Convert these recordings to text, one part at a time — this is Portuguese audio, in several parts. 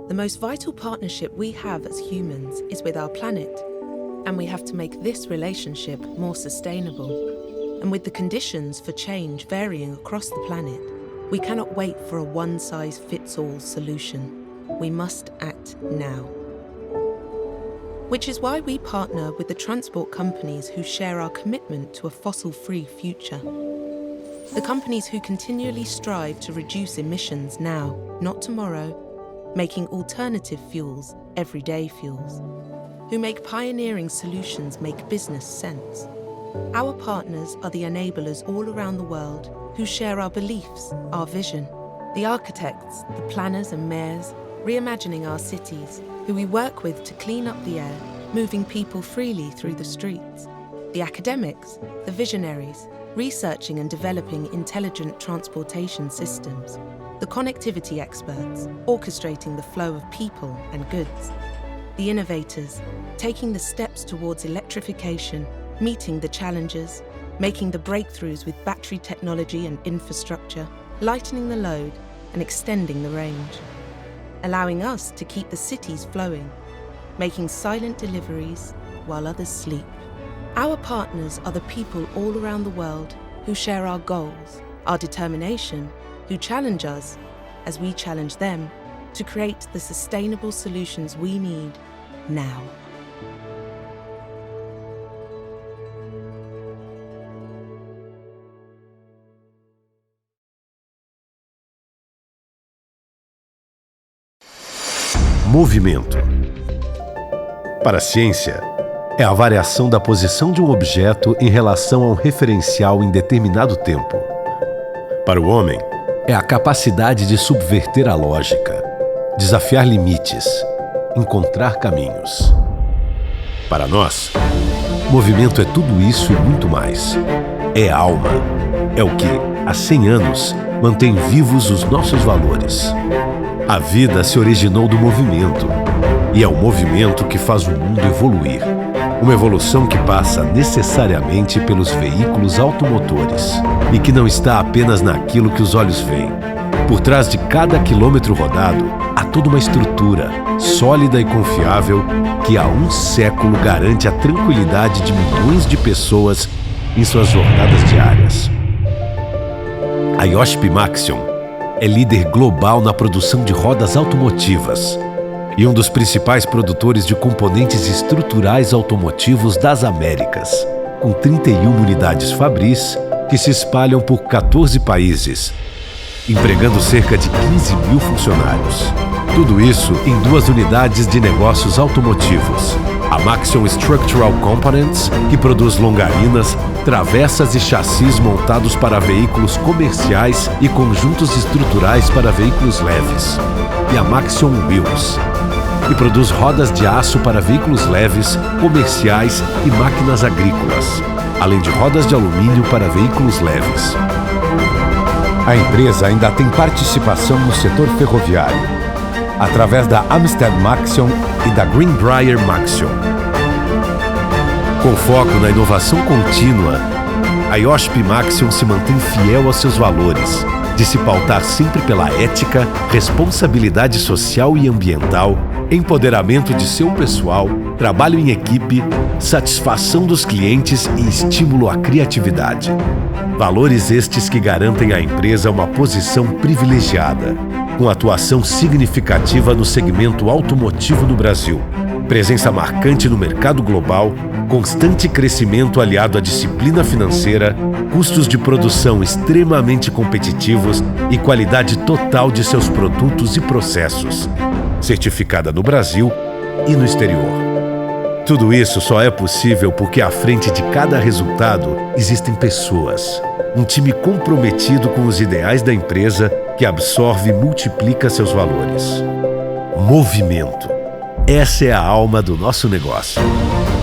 The most vital partnership we have as humans is with our planet, and we have to make this relationship more sustainable. And with the conditions for change varying across the planet, we cannot wait for a one-size-fits-all solution. We must act now. Which is why we partner with the transport companies who share our commitment to a fossil-free future. The companies who continually strive to reduce emissions now, not tomorrow, making alternative fuels everyday fuels, who make pioneering solutions make business sense. Our partners are the enablers all around the world who share our beliefs, our vision. The architects, the planners and mayors, reimagining our cities, who we work with to clean up the air, moving people freely through the streets. The academics, the visionaries, researching and developing intelligent transportation systems. The connectivity experts, orchestrating the flow of people and goods. The innovators, taking the steps towards electrification, meeting the challenges, making the breakthroughs with battery technology and infrastructure, lightening the load and extending the range. Allowing us to keep the cities flowing, making silent deliveries while others sleep. Our partners are the people all around the world who share our goals, our determination, who challenge us, as we challenge them, to create the sustainable solutions we need now. Movimento. Para a ciência, é a variação da posição de um objeto em relação a um referencial em determinado tempo. Para o homem, é a capacidade de subverter a lógica, desafiar limites, encontrar caminhos. Para nós, movimento é tudo isso e muito mais. É alma. É o que, há 100 anos, mantém vivos os nossos valores. A vida se originou do movimento, e é o movimento que faz o mundo evoluir. Uma evolução que passa necessariamente pelos veículos automotores e que não está apenas naquilo que os olhos veem. Por trás de cada quilômetro rodado, há toda uma estrutura sólida e confiável que há um século garante a tranquilidade de milhões de pessoas em suas jornadas diárias. A Iochpe-Maxion é líder global na produção de rodas automotivas e um dos principais produtores de componentes estruturais automotivos das Américas, com 31 unidades fabris que se espalham por 14 países, empregando cerca de 15 mil funcionários. Tudo isso em 2 unidades de negócios automotivos. A Maxion Structural Components, que produz longarinas, travessas e chassis montados para veículos comerciais e conjuntos estruturais para veículos leves. E a Maxion Wheels, que produz rodas de aço para veículos leves, comerciais e máquinas agrícolas, além de rodas de alumínio para veículos leves. A empresa ainda tem participação no setor ferroviário, através da Amsterdam Maxion e da Greenbrier Maxion. Com foco na inovação contínua, a Iochpe-Maxion se mantém fiel aos seus valores, de se pautar sempre pela ética, responsabilidade social e ambiental, empoderamento de seu pessoal, trabalho em equipe, satisfação dos clientes e estímulo à criatividade. Valores estes que garantem à empresa uma posição privilegiada, com atuação significativa no segmento automotivo no Brasil, presença marcante no mercado global, constante crescimento aliado à disciplina financeira, custos de produção extremamente competitivos e qualidade total de seus produtos e processos, certificada no Brasil e no exterior. Tudo isso só é possível porque à frente de cada resultado existem pessoas, um time comprometido com os ideais da empresa que absorve e multiplica seus valores. Movimento. Essa é a alma do nosso negócio.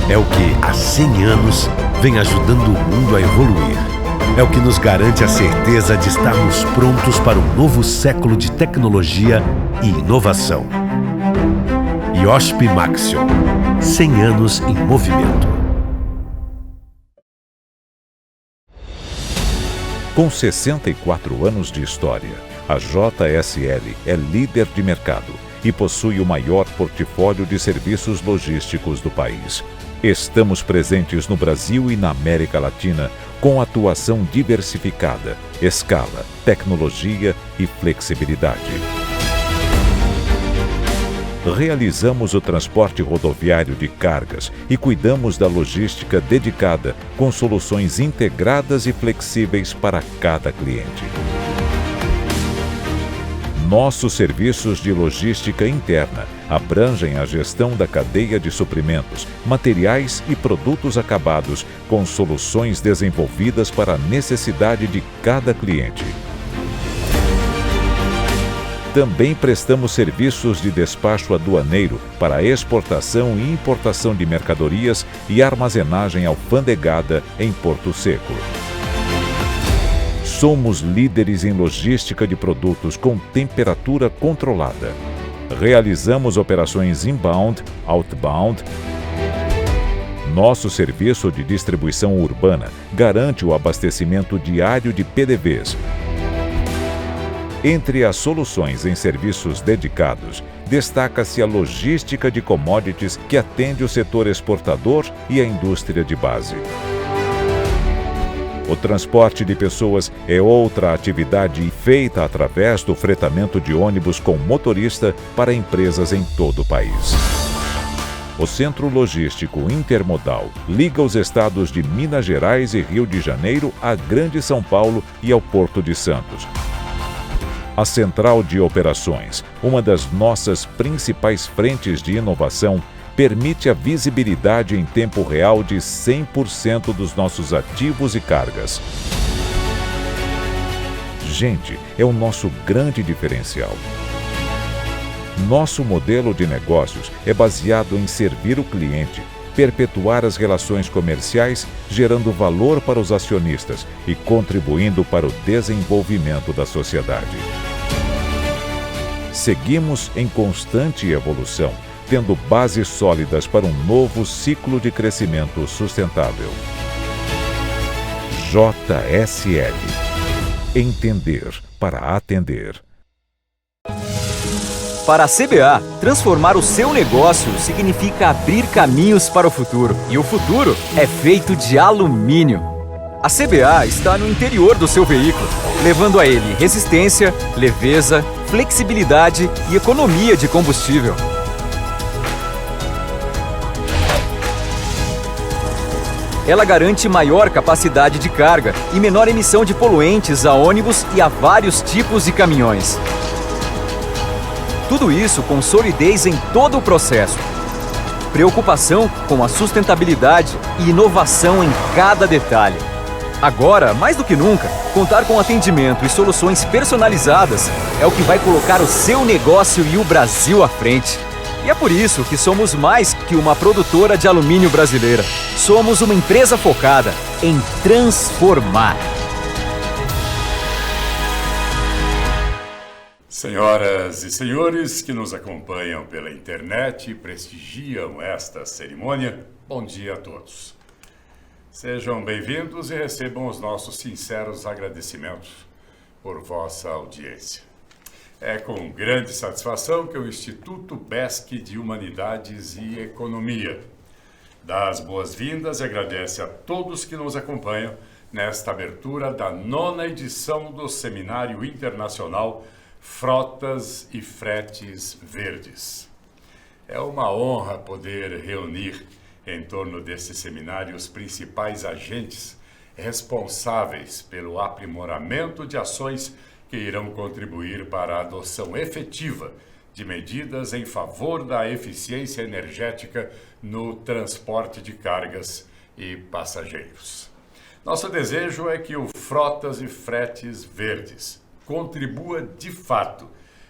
É o que, há 100 anos, vem ajudando o mundo a evoluir. É o que nos garante a certeza de estarmos prontos para um novo século de tecnologia e inovação. Iochpe-Maxion. 100 anos em movimento. Com 64 anos de história, a JSL é líder de mercado e possui o maior portfólio de serviços logísticos do país. Estamos presentes no Brasil e na América Latina com atuação diversificada, escala, tecnologia e flexibilidade. Realizamos o transporte rodoviário de cargas e cuidamos da logística dedicada, com soluções integradas e flexíveis para cada cliente. Nossos serviços de logística interna abrangem a gestão da cadeia de suprimentos, materiais e produtos acabados, com soluções desenvolvidas para a necessidade de cada cliente. Também prestamos serviços de despacho aduaneiro para exportação e importação de mercadorias e armazenagem alfandegada em Porto Seco. Somos líderes em logística de produtos com temperatura controlada. Realizamos operações inbound, outbound. Nosso serviço de distribuição urbana garante o abastecimento diário de PDVs. Entre as soluções em serviços dedicados, destaca-se a logística de commodities que atende o setor exportador e a indústria de base. O transporte de pessoas é outra atividade feita através do fretamento de ônibus com motorista para empresas em todo o país. O Centro Logístico Intermodal liga os estados de Minas Gerais e Rio de Janeiro à Grande São Paulo e ao Porto de Santos. A Central de Operações, uma das nossas principais frentes de inovação, permite a visibilidade em tempo real de 100% dos nossos ativos e cargas. Gente, é o nosso grande diferencial. Nosso modelo de negócios é baseado em servir o cliente, perpetuar as relações comerciais, gerando valor para os acionistas e contribuindo para o desenvolvimento da sociedade. Seguimos em constante evolução, tendo bases sólidas para um novo ciclo de crescimento sustentável. JSL. Entender para atender. Para a CBA, transformar o seu negócio significa abrir caminhos para o futuro. E o futuro é feito de alumínio. A CBA está no interior do seu veículo, levando a ele resistência, leveza, flexibilidade e economia de combustível. Ela garante maior capacidade de carga e menor emissão de poluentes a ônibus e a vários tipos de caminhões. Tudo isso com solidez em todo o processo. Preocupação com a sustentabilidade e inovação em cada detalhe. Agora, mais do que nunca, contar com atendimento e soluções personalizadas é o que vai colocar o seu negócio e o Brasil à frente. E é por isso que somos mais que uma produtora de alumínio brasileira. Somos uma empresa focada em transformar. Senhoras e senhores que nos acompanham pela internet e prestigiam esta cerimônia, bom dia a todos. Sejam bem-vindos e recebam os nossos sinceros agradecimentos por vossa audiência. É com grande satisfação que o Instituto BESC de Humanidades e Economia dá as boas-vindas e agradece a todos que nos acompanham nesta abertura da 9ª edição do Seminário Internacional Frotas e Fretes Verdes. É uma honra poder reunir em torno desse seminário os principais agentes responsáveis pelo aprimoramento de ações que irão contribuir para a adoção efetiva de medidas em favor da eficiência energética no transporte de cargas e passageiros. Nosso desejo é que o Frotas e Fretes Verdes contribua de fato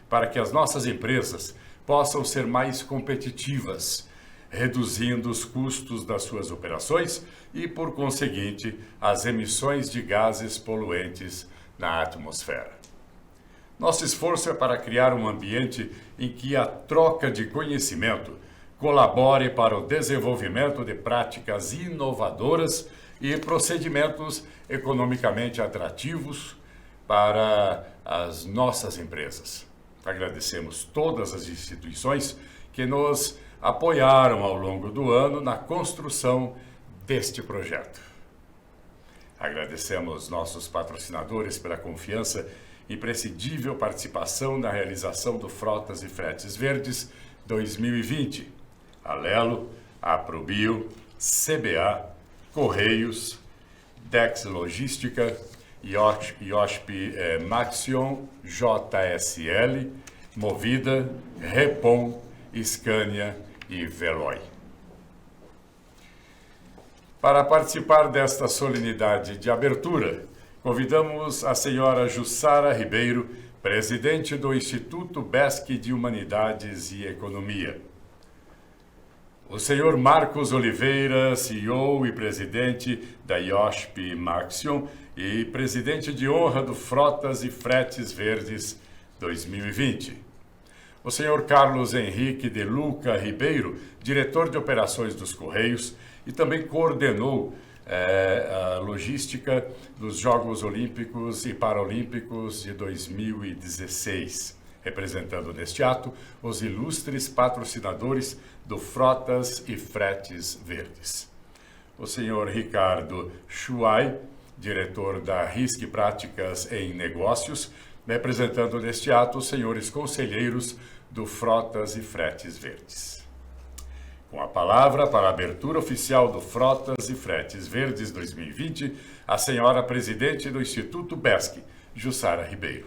para que as nossas empresas possam ser mais competitivas, reduzindo os custos das suas operações e, por conseguinte, as emissões de gases poluentes na atmosfera. Nosso esforço é para criar um ambiente em que a troca de conhecimento colabore para o desenvolvimento de práticas inovadoras e procedimentos economicamente atrativos para as nossas empresas. Agradecemos todas as instituições que nos apoiaram ao longo do ano na construção deste projeto. Agradecemos nossos patrocinadores pela confiança e imprescindível participação na realização do Frotas e Fretes Verdes 2020. Alelo, Aprobio, CBA, Correios, Dex Logística, IOSP Maxion, JSL, Movida, Repom, Scania e Veloy. Para participar desta solenidade de abertura, convidamos a senhora Jussara Ribeiro, presidente do Instituto BESC de Humanidades e Economia. O senhor Marcos Oliveira, CEO e presidente da IOSP Maxion e presidente de honra do Frotas e Fretes Verdes 2020. O senhor Carlos Henrique de Luca Ribeiro, diretor de operações dos Correios e também coordenou a logística dos Jogos Olímpicos e Paralímpicos de 2016, representando neste ato os ilustres patrocinadores do Frotas e Fretes Verdes. O senhor Ricardo Schuai, diretor da RISC Práticas em Negócios, representando neste ato os senhores conselheiros do Frotas e Fretes Verdes. Com a palavra para a abertura oficial do Frotas e Fretes Verdes 2020, a senhora presidente do Instituto BESC, Jussara Ribeiro.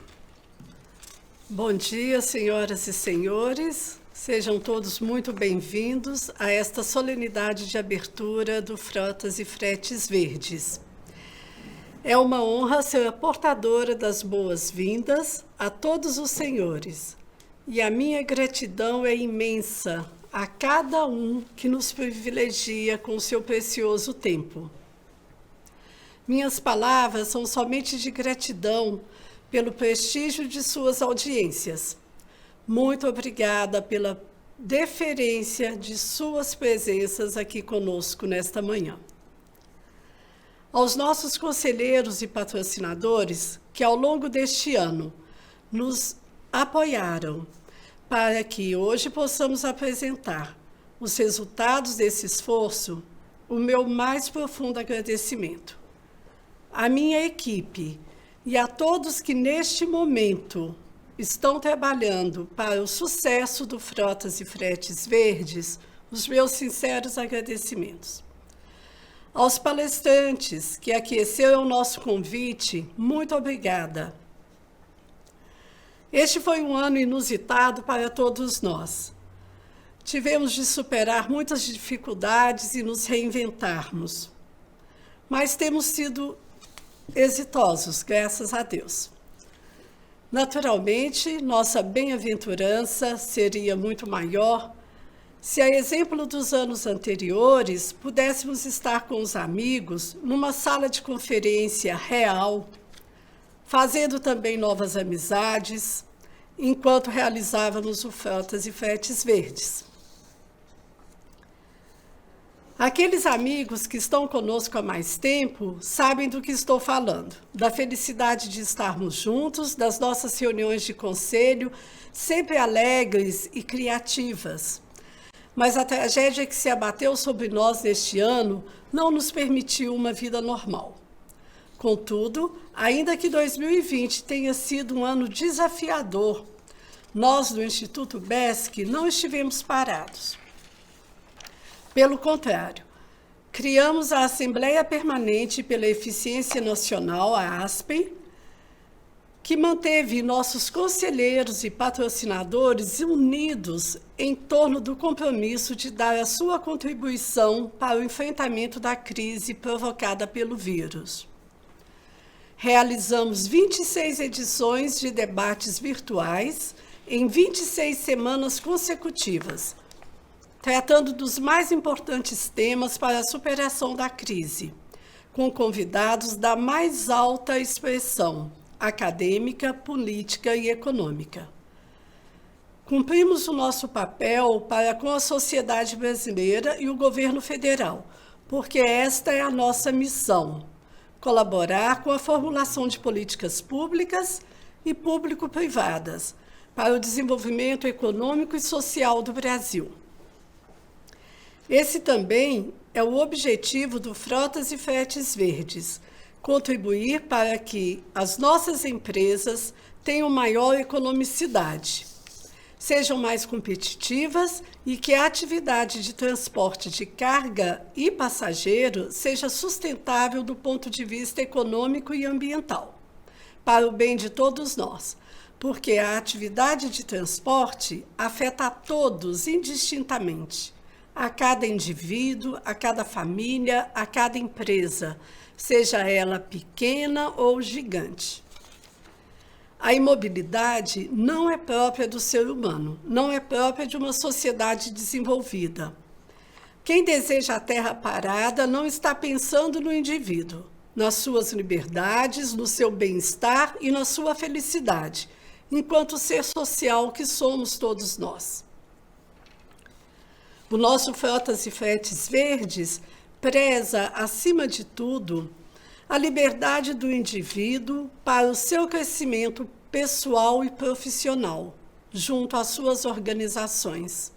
Bom dia, senhoras e senhores. Sejam todos muito bem-vindos a esta solenidade de abertura do Frotas e Fretes Verdes. É uma honra ser a portadora das boas-vindas a todos os senhores. E a minha gratidão é imensa a cada um que nos privilegia com o seu precioso tempo. Minhas palavras são somente de gratidão pelo prestígio de suas audiências. Muito obrigada pela deferência de suas presenças aqui conosco nesta manhã. Aos nossos conselheiros e patrocinadores que ao longo deste ano nos apoiaram para que hoje possamos apresentar os resultados desse esforço, o meu mais profundo agradecimento. À minha equipe e a todos que neste momento estão trabalhando para o sucesso do Frotas e Fretes Verdes, os meus sinceros agradecimentos. Aos palestrantes que aqueceram o nosso convite, muito obrigada. Este foi um ano inusitado para todos nós. Tivemos de superar muitas dificuldades e nos reinventarmos. Mas temos sido exitosos, graças a Deus. Naturalmente, nossa bem-aventurança seria muito maior se, a exemplo dos anos anteriores, pudéssemos estar com os amigos numa sala de conferência real, fazendo também novas amizades, enquanto realizávamos o Frotas e Fretes Verdes. Aqueles amigos que estão conosco há mais tempo sabem do que estou falando, da felicidade de estarmos juntos, das nossas reuniões de conselho, sempre alegres e criativas. Mas a tragédia que se abateu sobre nós neste ano não nos permitiu uma vida normal. Contudo, ainda que 2020 tenha sido um ano desafiador, nós do Instituto BESC não estivemos parados. Pelo contrário, criamos a Assembleia Permanente pela Eficiência Nacional, a ASPEN, que manteve nossos conselheiros e patrocinadores unidos em torno do compromisso de dar a sua contribuição para o enfrentamento da crise provocada pelo vírus. Realizamos 26 edições de debates virtuais em 26 semanas consecutivas, tratando dos mais importantes temas para a superação da crise, com convidados da mais alta expressão acadêmica, política e econômica. Cumprimos o nosso papel para com a sociedade brasileira e o governo federal, porque esta é a nossa missão: colaborar com a formulação de políticas públicas e público-privadas, para o desenvolvimento econômico e social do Brasil. Esse também é o objetivo do Frotas e Fretes Verdes, contribuir para que as nossas empresas tenham maior economicidade, sejam mais competitivas e que a atividade de transporte de carga e passageiro seja sustentável do ponto de vista econômico e ambiental, para o bem de todos nós, porque a atividade de transporte afeta a todos indistintamente, a cada indivíduo, a cada família, a cada empresa, seja ela pequena ou gigante. A imobilidade não é própria do ser humano, não é própria de uma sociedade desenvolvida. Quem deseja a terra parada não está pensando no indivíduo, nas suas liberdades, no seu bem-estar e na sua felicidade, enquanto ser social que somos todos nós. O nosso Frotas e Fretes Verdes preza, acima de tudo, a liberdade do indivíduo para o seu crescimento pessoal e profissional, junto às suas organizações.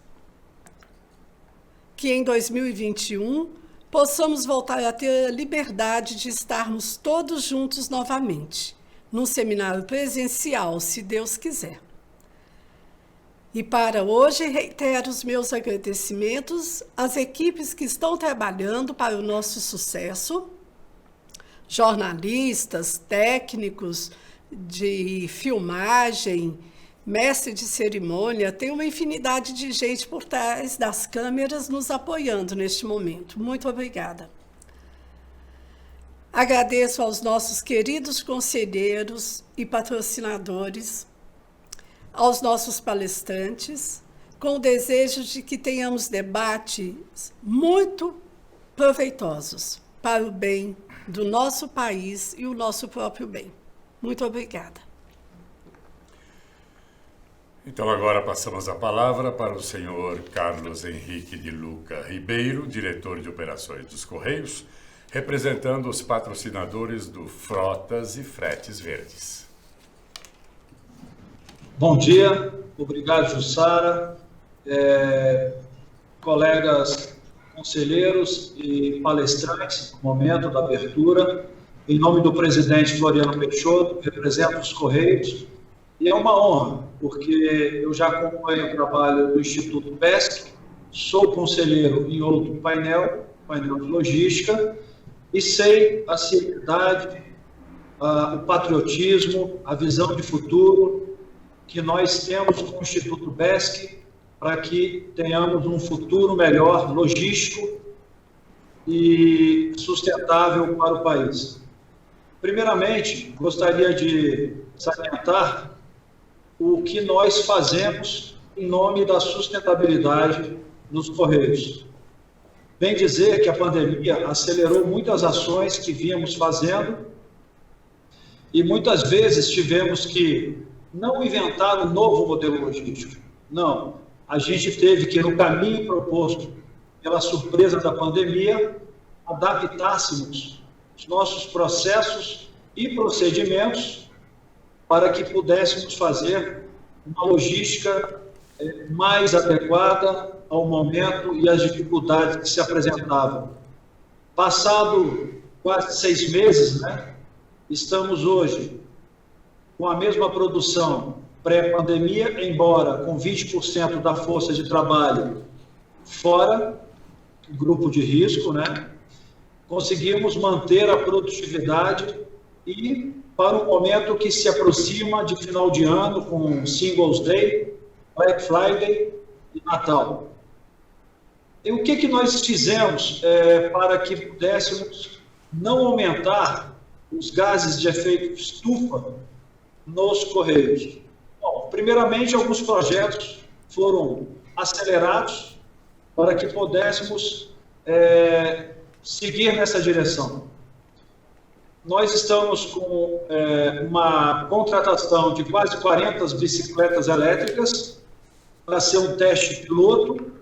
Que em 2021 possamos voltar a ter a liberdade de estarmos todos juntos novamente, num seminário presencial, se Deus quiser. E para hoje, reitero os meus agradecimentos às equipes que estão trabalhando para o nosso sucesso, jornalistas, técnicos de filmagem, mestre de cerimônia, tem uma infinidade de gente por trás das câmeras nos apoiando neste momento. Muito obrigada. Agradeço aos nossos queridos conselheiros e patrocinadores, aos nossos palestrantes, com o desejo de que tenhamos debates muito proveitosos para o bem do nosso país e o nosso próprio bem. Muito obrigada. Então agora passamos a palavra para o senhor Carlos Henrique de Luca Ribeiro, diretor de operações dos Correios, representando os patrocinadores do Frotas e Fretes Verdes. Bom dia, obrigado, Jussara, colegas conselheiros e palestrantes no momento da abertura. Em nome do presidente Floriano Peixoto, represento os Correios, e é uma honra, porque eu já acompanho o trabalho do Instituto BESC, sou conselheiro em outro painel de logística, e sei a seriedade, o patriotismo, a visão de futuro que nós temos com o Instituto BESC para que tenhamos um futuro melhor, logístico e sustentável para o país. Primeiramente, gostaria de salientar o que nós fazemos em nome da sustentabilidade nos Correios. Bem dizer que a pandemia acelerou muitas ações que vínhamos fazendo e muitas vezes tivemos que não inventar um novo modelo logístico. Não, a gente teve que, no caminho proposto pela surpresa da pandemia, adaptássemos os nossos processos e procedimentos para que pudéssemos fazer uma logística mais adequada ao momento e às dificuldades que se apresentavam. Passado quase 6 meses, estamos hoje com a mesma produção pré-pandemia, embora com 20% da força de trabalho fora do grupo de risco, conseguimos manter a produtividade e para o momento que se aproxima de final de ano, com Singles Day, Black Friday e Natal. E o que nós fizemos para que pudéssemos não aumentar os gases de efeito estufa nos Correios? Bom, primeiramente, alguns projetos foram acelerados para que pudéssemos seguir nessa direção. Nós estamos com uma contratação de quase 40 bicicletas elétricas para ser um teste piloto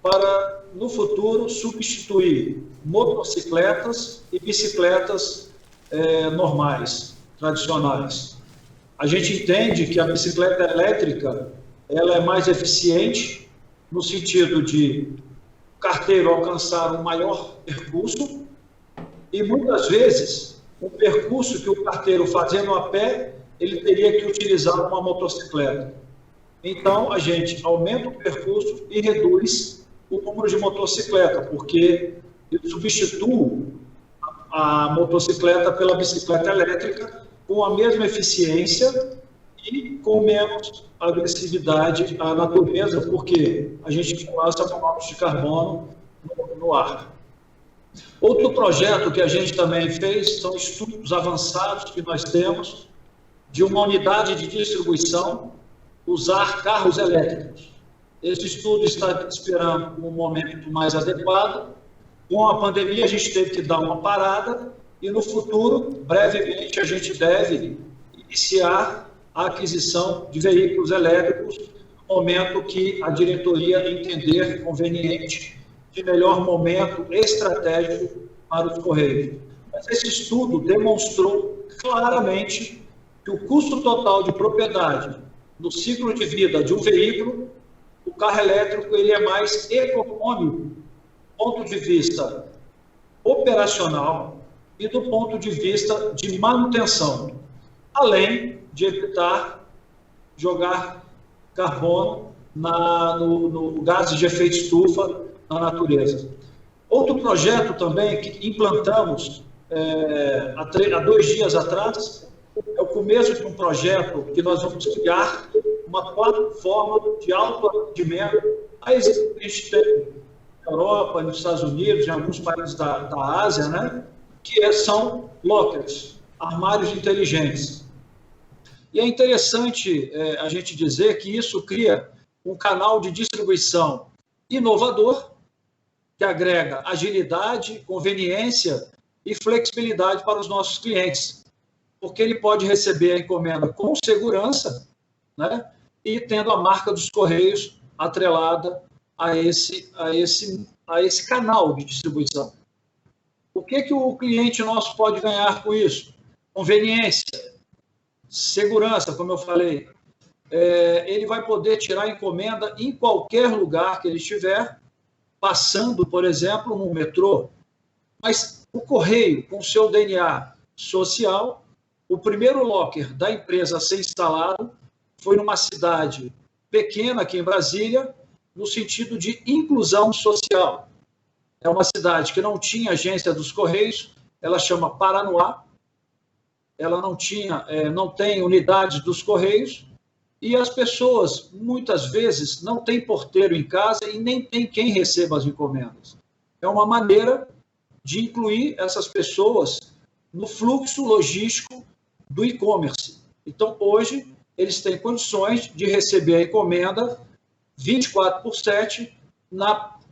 para, no futuro, substituir motocicletas e bicicletas normais, tradicionais. A gente entende que a bicicleta elétrica ela é mais eficiente no sentido de o carteiro alcançar um maior percurso e muitas vezes o percurso que o carteiro fazendo a pé, ele teria que utilizar uma motocicleta. Então, a gente aumenta o percurso e reduz o número de motocicleta, porque eu substituo a motocicleta pela bicicleta elétrica com a mesma eficiência e com menos agressividade à natureza, porque a gente lança monóxido de carbono no ar. Outro projeto que a gente também fez são estudos avançados que nós temos de uma unidade de distribuição usar carros elétricos. Esse estudo está esperando um momento mais adequado. Com a pandemia, a gente teve que dar uma parada e, no futuro, brevemente, a gente deve iniciar a aquisição de veículos elétricos no momento que a diretoria entender conveniente, de melhor momento estratégico para os Correios. Mas esse estudo demonstrou claramente que o custo total de propriedade no ciclo de vida de um veículo, o carro elétrico ele é mais econômico do ponto de vista operacional e do ponto de vista de manutenção, além de evitar jogar carbono no gases de efeito estufa na natureza. Outro projeto também que implantamos há 2 dias atrás é o começo de um projeto que nós vamos criar uma plataforma de autoatendimento. A gente tem na Europa, nos Estados Unidos, em alguns países da Ásia, né, que são lockers, armários inteligentes. E é interessante a gente dizer que isso cria um canal de distribuição inovador, que agrega agilidade, conveniência e flexibilidade para os nossos clientes, porque ele pode receber a encomenda com segurança, né, e tendo a marca dos Correios atrelada a esse canal de distribuição. O que o cliente nosso pode ganhar com isso? Conveniência, segurança, como eu falei. Ele vai poder tirar a encomenda em qualquer lugar que ele estiver, passando, por exemplo, no metrô. Mas o Correio, com seu DNA social, o primeiro locker da empresa a ser instalado foi numa cidade pequena aqui em Brasília, no sentido de inclusão social. É uma cidade que não tinha agência dos Correios, ela chama Paranoá, ela não tem unidades dos Correios, e as pessoas, muitas vezes, não têm porteiro em casa e nem tem quem receba as encomendas. É uma maneira de incluir essas pessoas no fluxo logístico do e-commerce. Então, hoje, eles têm condições de receber a encomenda 24/7,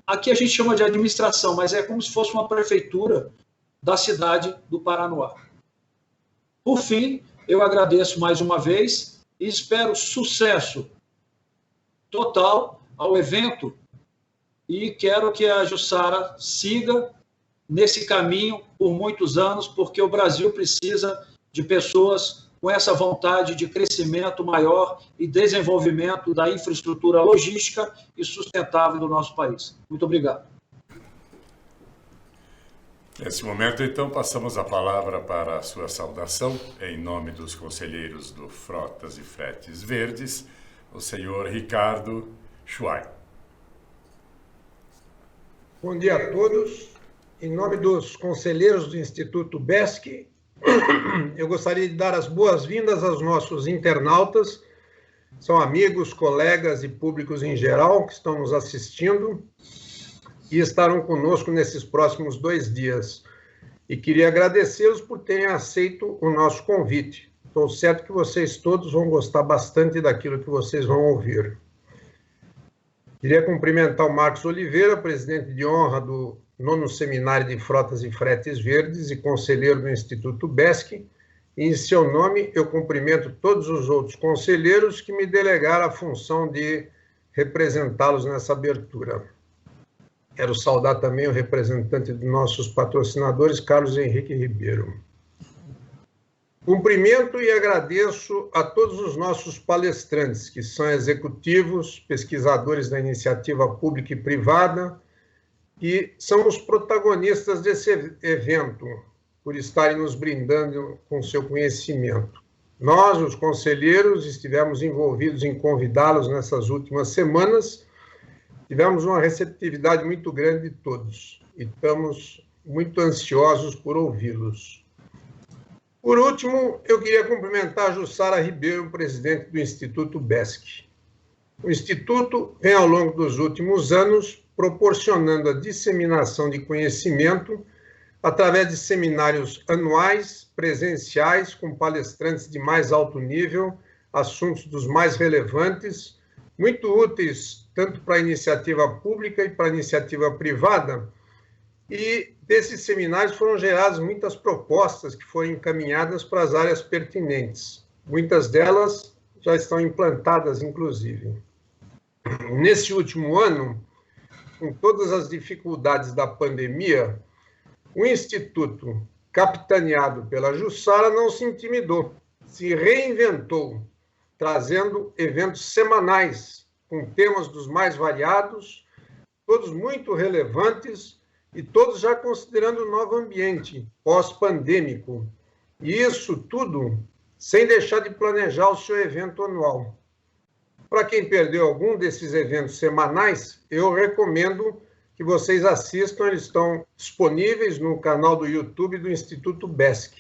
aqui a gente chama de administração, mas é como se fosse uma prefeitura da cidade do Paranoá. Por fim, eu agradeço mais uma vez e espero sucesso total ao evento e quero que a Jussara siga nesse caminho por muitos anos, porque o Brasil precisa de pessoas com essa vontade de crescimento maior e desenvolvimento da infraestrutura logística e sustentável do nosso país. Muito obrigado. Nesse momento, então, passamos a palavra para a sua saudação, em nome dos conselheiros do Frotas e Fretes Verdes, o senhor Ricardo Schwein. Bom dia a todos. Em nome dos conselheiros do Instituto BESC, eu gostaria de dar as boas-vindas aos nossos internautas, são amigos, colegas e públicos em geral que estão nos assistindo e estarão conosco nesses próximos 2 dias. E queria agradecê-los por terem aceito o nosso convite. Estou certo que vocês todos vão gostar bastante daquilo que vocês vão ouvir. Queria cumprimentar o Marcos Oliveira, presidente de honra do 9º Seminário de Frotas e Fretes Verdes e conselheiro do Instituto BESC. E, em seu nome, eu cumprimento todos os outros conselheiros que me delegaram a função de representá-los nessa abertura. Quero saudar também o representante dos nossos patrocinadores, Carlos Henrique Ribeiro. Cumprimento e agradeço a todos os nossos palestrantes, que são executivos, pesquisadores da iniciativa pública e privada, e são os protagonistas desse evento, por estarem nos brindando com seu conhecimento. Nós, os conselheiros, estivemos envolvidos em convidá-los nessas últimas semanas, tivemos uma receptividade muito grande de todos e estamos muito ansiosos por ouvi-los. Por último, eu queria cumprimentar a Jussara Ribeiro, presidente do Instituto BESC. O Instituto vem, ao longo dos últimos anos, proporcionando a disseminação de conhecimento através de seminários anuais, presenciais, com palestrantes de mais alto nível, assuntos dos mais relevantes, muito úteis tanto para a iniciativa pública e para a iniciativa privada. E desses seminários foram geradas muitas propostas que foram encaminhadas para as áreas pertinentes. Muitas delas já estão implantadas, inclusive. Nesse último ano, com todas as dificuldades da pandemia, o Instituto, capitaneado pela Jussara, não se intimidou, se reinventou, trazendo eventos semanais, com temas dos mais variados, todos muito relevantes, e todos já considerando o novo ambiente pós-pandêmico. E isso tudo sem deixar de planejar o seu evento anual. Para quem perdeu algum desses eventos semanais, eu recomendo que vocês assistam, eles estão disponíveis no canal do YouTube do Instituto BESC.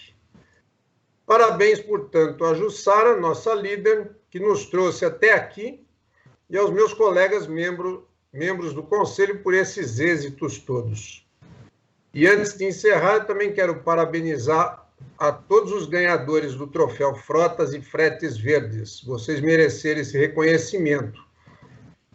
Parabéns, portanto, à Jussara, nossa líder, que nos trouxe até aqui, e aos meus colegas membros do Conselho por esses êxitos todos. E antes de encerrar, eu também quero parabenizar a todos os ganhadores do troféu Frotas e Fretes Verdes. Vocês mereceram esse reconhecimento.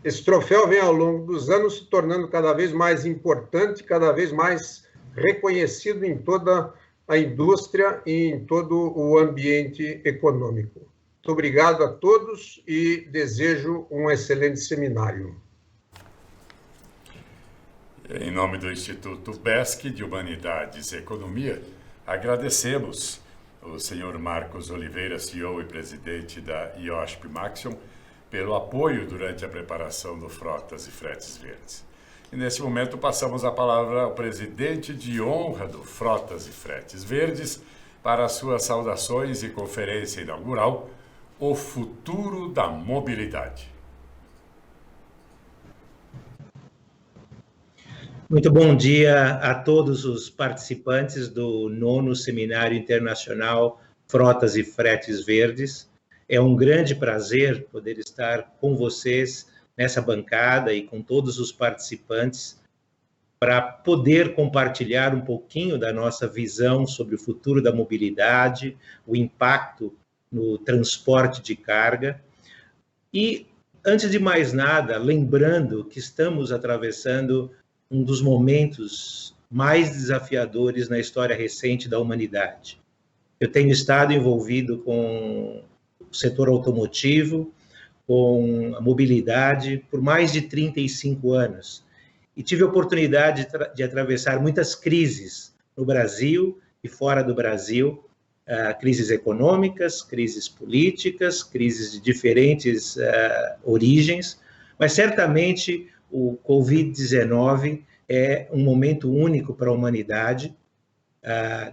Esse troféu vem ao longo dos anos se tornando cada vez mais importante, cada vez mais reconhecido em toda a indústria e em todo o ambiente econômico. Muito obrigado a todos e desejo um excelente seminário. Em nome do Instituto BESC de Humanidades e Economia, agradecemos o senhor Marcos Oliveira, CEO e presidente da IOSP Maxion, pelo apoio durante a preparação do Frotas e Fretes Verdes. E nesse momento passamos a palavra ao presidente de honra do Frotas e Fretes Verdes para as suas saudações e conferência inaugural, O Futuro da Mobilidade. Muito bom dia a todos os participantes do 9º Seminário Internacional Frotas e Fretes Verdes. É um grande prazer poder estar com vocês nessa bancada e com todos os participantes para poder compartilhar um pouquinho da nossa visão sobre o futuro da mobilidade, o impacto no transporte de carga. E, antes de mais nada, lembrando que estamos atravessando um dos momentos mais desafiadores na história recente da humanidade. Eu tenho estado envolvido com o setor automotivo, com a mobilidade, por mais de 35 anos. E tive a oportunidade de atravessar muitas crises no Brasil e fora do Brasil, crises econômicas, crises políticas, crises de diferentes origens, mas certamente o Covid-19 é um momento único para a humanidade,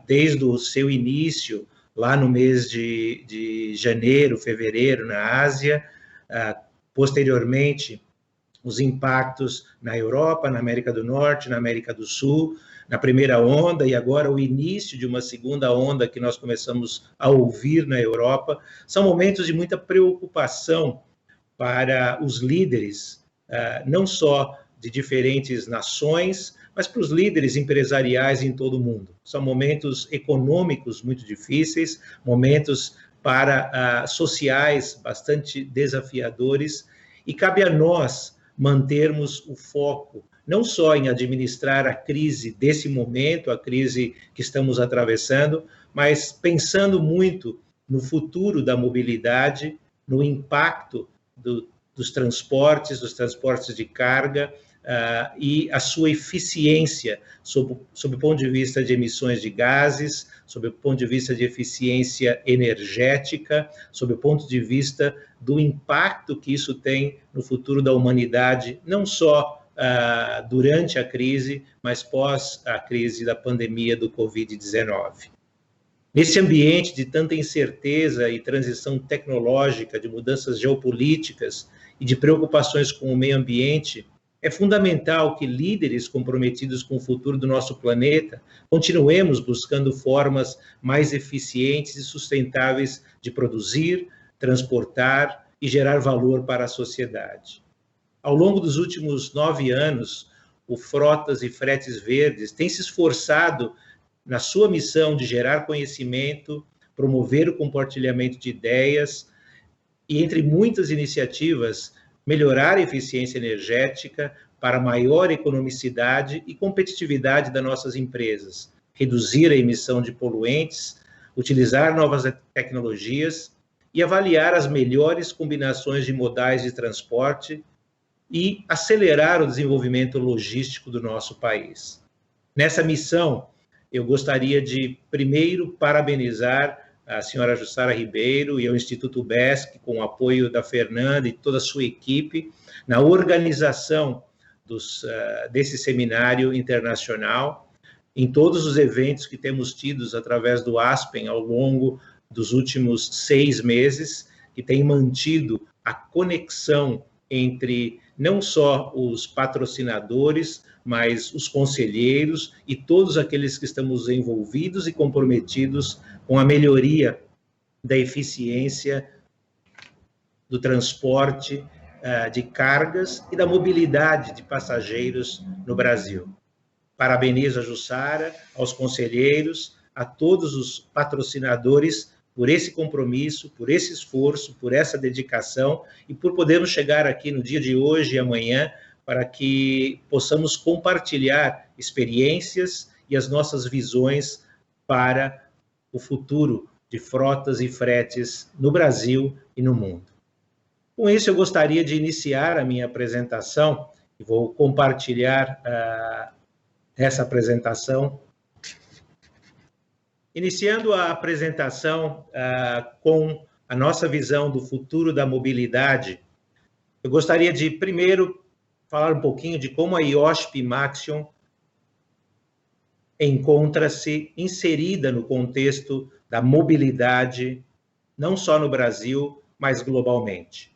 desde o seu início, lá no mês de janeiro, fevereiro, na Ásia, posteriormente, os impactos na Europa, na América do Norte, na América do Sul, na primeira onda, e agora o início de uma segunda onda que nós começamos a ouvir na Europa, são momentos de muita preocupação para os líderes, não só de diferentes nações, mas para os líderes empresariais em todo o mundo. São momentos econômicos muito difíceis, momentos sociais bastante desafiadores, e cabe a nós mantermos o foco, não só em administrar a crise desse momento, a crise que estamos atravessando, mas pensando muito no futuro da mobilidade, no impacto dos transportes de carga, e a sua eficiência sob o ponto de vista de emissões de gases, sob o ponto de vista de eficiência energética, sob o ponto de vista do impacto que isso tem no futuro da humanidade, não só durante a crise, mas pós a crise da pandemia do Covid-19. Nesse ambiente de tanta incerteza e transição tecnológica, de mudanças geopolíticas e de preocupações com o meio ambiente, é fundamental que líderes comprometidos com o futuro do nosso planeta continuemos buscando formas mais eficientes e sustentáveis de produzir, transportar e gerar valor para a sociedade. Ao longo dos últimos 9 anos, o Frotas e Fretes Verdes tem se esforçado na sua missão de gerar conhecimento, promover o compartilhamento de ideias e, entre muitas iniciativas, melhorar a eficiência energética para maior economicidade e competitividade das nossas empresas, reduzir a emissão de poluentes, utilizar novas tecnologias e avaliar as melhores combinações de modais de transporte e acelerar o desenvolvimento logístico do nosso país. Nessa missão, eu gostaria de, primeiro, parabenizar a senhora Jussara Ribeiro e ao Instituto BESC, com o apoio da Fernanda e toda a sua equipe, na organização desse seminário internacional, em todos os eventos que temos tidos através do ASPEN ao longo dos últimos 6 meses, que tem mantido a conexão entre não só os patrocinadores, mas os conselheiros e todos aqueles que estamos envolvidos e comprometidos com a melhoria da eficiência do transporte de cargas e da mobilidade de passageiros no Brasil. Parabenizo a Jussara, aos conselheiros, a todos os patrocinadores por esse compromisso, por esse esforço, por essa dedicação e por podermos chegar aqui no dia de hoje e amanhã para que possamos compartilhar experiências e as nossas visões para o futuro de frotas e fretes no Brasil e no mundo. Com isso, eu gostaria de iniciar a minha apresentação e vou compartilhar essa apresentação. Iniciando a apresentação com a nossa visão do futuro da mobilidade, eu gostaria de, primeiro, falar um pouquinho de como a IOSP-Maxion encontra-se inserida no contexto da mobilidade, não só no Brasil, mas globalmente.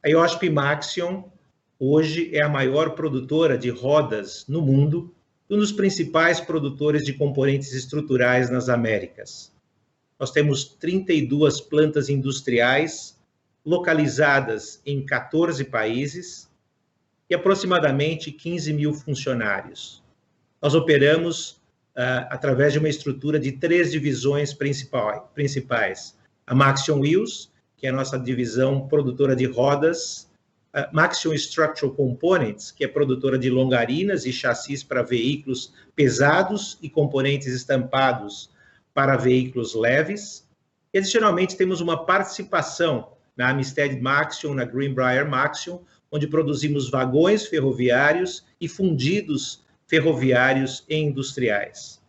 A IOSP-Maxion, hoje, é a maior produtora de rodas no mundo, um dos principais produtores de componentes estruturais nas Américas. Nós temos 32 plantas industriais localizadas em 14 países e aproximadamente 15 mil funcionários. Nós operamos através de uma estrutura de 3 divisões principais. A Maxion Wheels, que é a nossa divisão produtora de rodas, Maxion Structural Components, que é produtora de longarinas e chassis para veículos pesados e componentes estampados para veículos leves. E, adicionalmente, temos uma participação na Amistad Maxion, na Greenbrier Maxion, onde produzimos vagões ferroviários e fundidos ferroviários e industriais.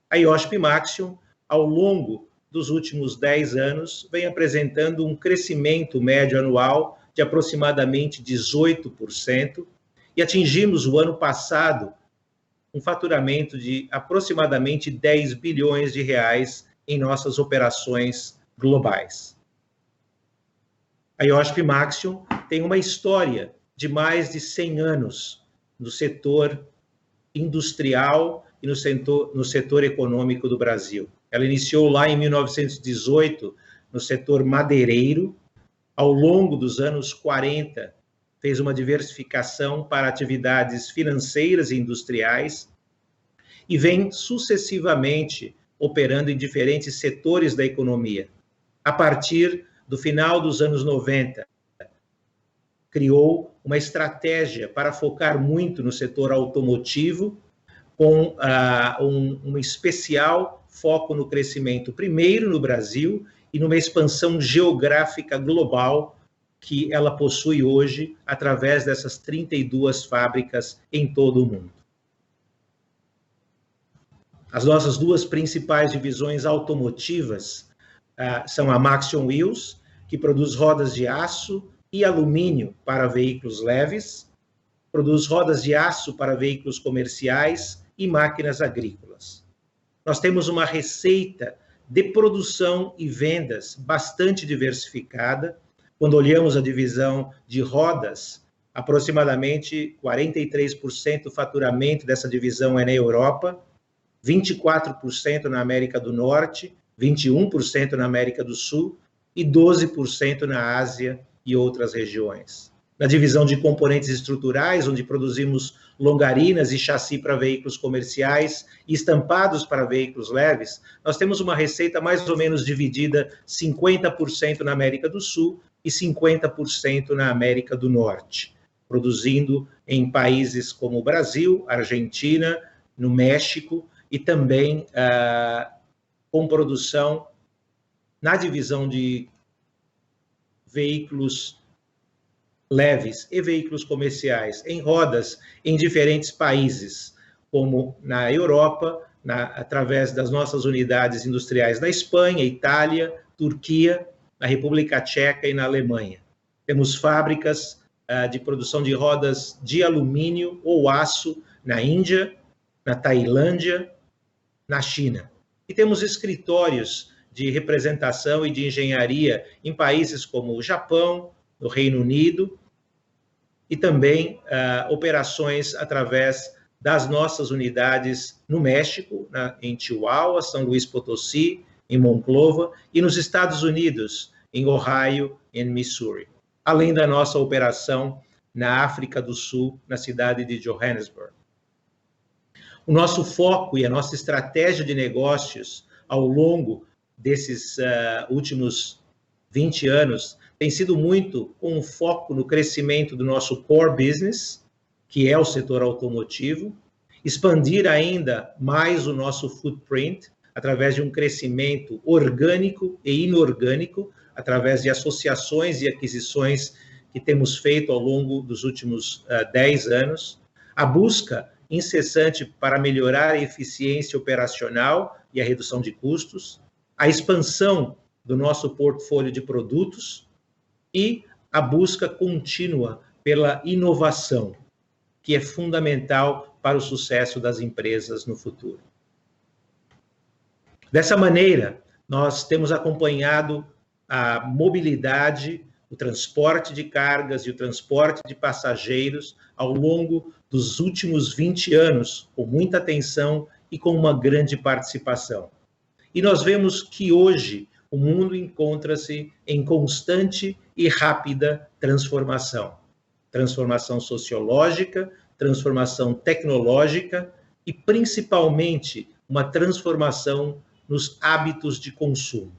A IOSP Maxion, ao longo dos últimos 10 anos, vem apresentando um crescimento médio anual de aproximadamente 18%, e atingimos o ano passado um faturamento de aproximadamente 10 bilhões de reais em nossas operações globais. A IOSP Maxion tem uma história de mais de 100 anos no setor industrial e no setor econômico do Brasil. Ela iniciou lá em 1918 no setor madeireiro. Ao longo dos anos 40, fez uma diversificação para atividades financeiras e industriais e vem sucessivamente operando em diferentes setores da economia. A partir do final dos anos 90, criou uma estratégia para focar muito no setor automotivo, com um especial foco no crescimento, primeiro no Brasil, e numa expansão geográfica global que ela possui hoje através dessas 32 fábricas em todo o mundo. As nossas duas principais divisões automotivas são a Maxion Wheels, que produz rodas de aço e alumínio para veículos leves, produz rodas de aço para veículos comerciais e máquinas agrícolas. Nós temos uma receita de produção e vendas bastante diversificada. Quando olhamos a divisão de rodas, aproximadamente 43% do faturamento dessa divisão é na Europa, 24% na América do Norte, 21% na América do Sul e 12% na Ásia e outras regiões. Na divisão de componentes estruturais, onde produzimos longarinas e chassi para veículos comerciais e estampados para veículos leves, nós temos uma receita mais ou menos dividida 50% na América do Sul e 50% na América do Norte, produzindo em países como o Brasil, Argentina, no México e também com produção na divisão de veículos leves e veículos comerciais em rodas em diferentes países, como na Europa, através das nossas unidades industriais na Espanha, Itália, Turquia, na República Tcheca e na Alemanha. Temos fábricas de produção de rodas de alumínio ou aço na Índia, na Tailândia, na China. E temos escritórios de representação e de engenharia em países como o Japão, no Reino Unido, e também operações através das nossas unidades no México, em Chihuahua, São Luís Potosí, em Monclova, e nos Estados Unidos, em Ohio e em Missouri. Além da nossa operação na África do Sul, na cidade de Johannesburg. O nosso foco e a nossa estratégia de negócios ao longo desses últimos 20 anos tem sido muito com um foco no crescimento do nosso core business, que é o setor automotivo, expandir ainda mais o nosso footprint através de um crescimento orgânico e inorgânico, através de associações e aquisições que temos feito ao longo dos últimos 10 anos, a busca incessante para melhorar a eficiência operacional e a redução de custos, a expansão do nosso portfólio de produtos e a busca contínua pela inovação, que é fundamental para o sucesso das empresas no futuro. Dessa maneira, nós temos acompanhado a mobilidade, o transporte de cargas e o transporte de passageiros ao longo dos últimos 20 anos, com muita atenção e com uma grande participação. E nós vemos que hoje o mundo encontra-se em constante e rápida transformação. Transformação sociológica, transformação tecnológica e, principalmente, uma transformação nos hábitos de consumo.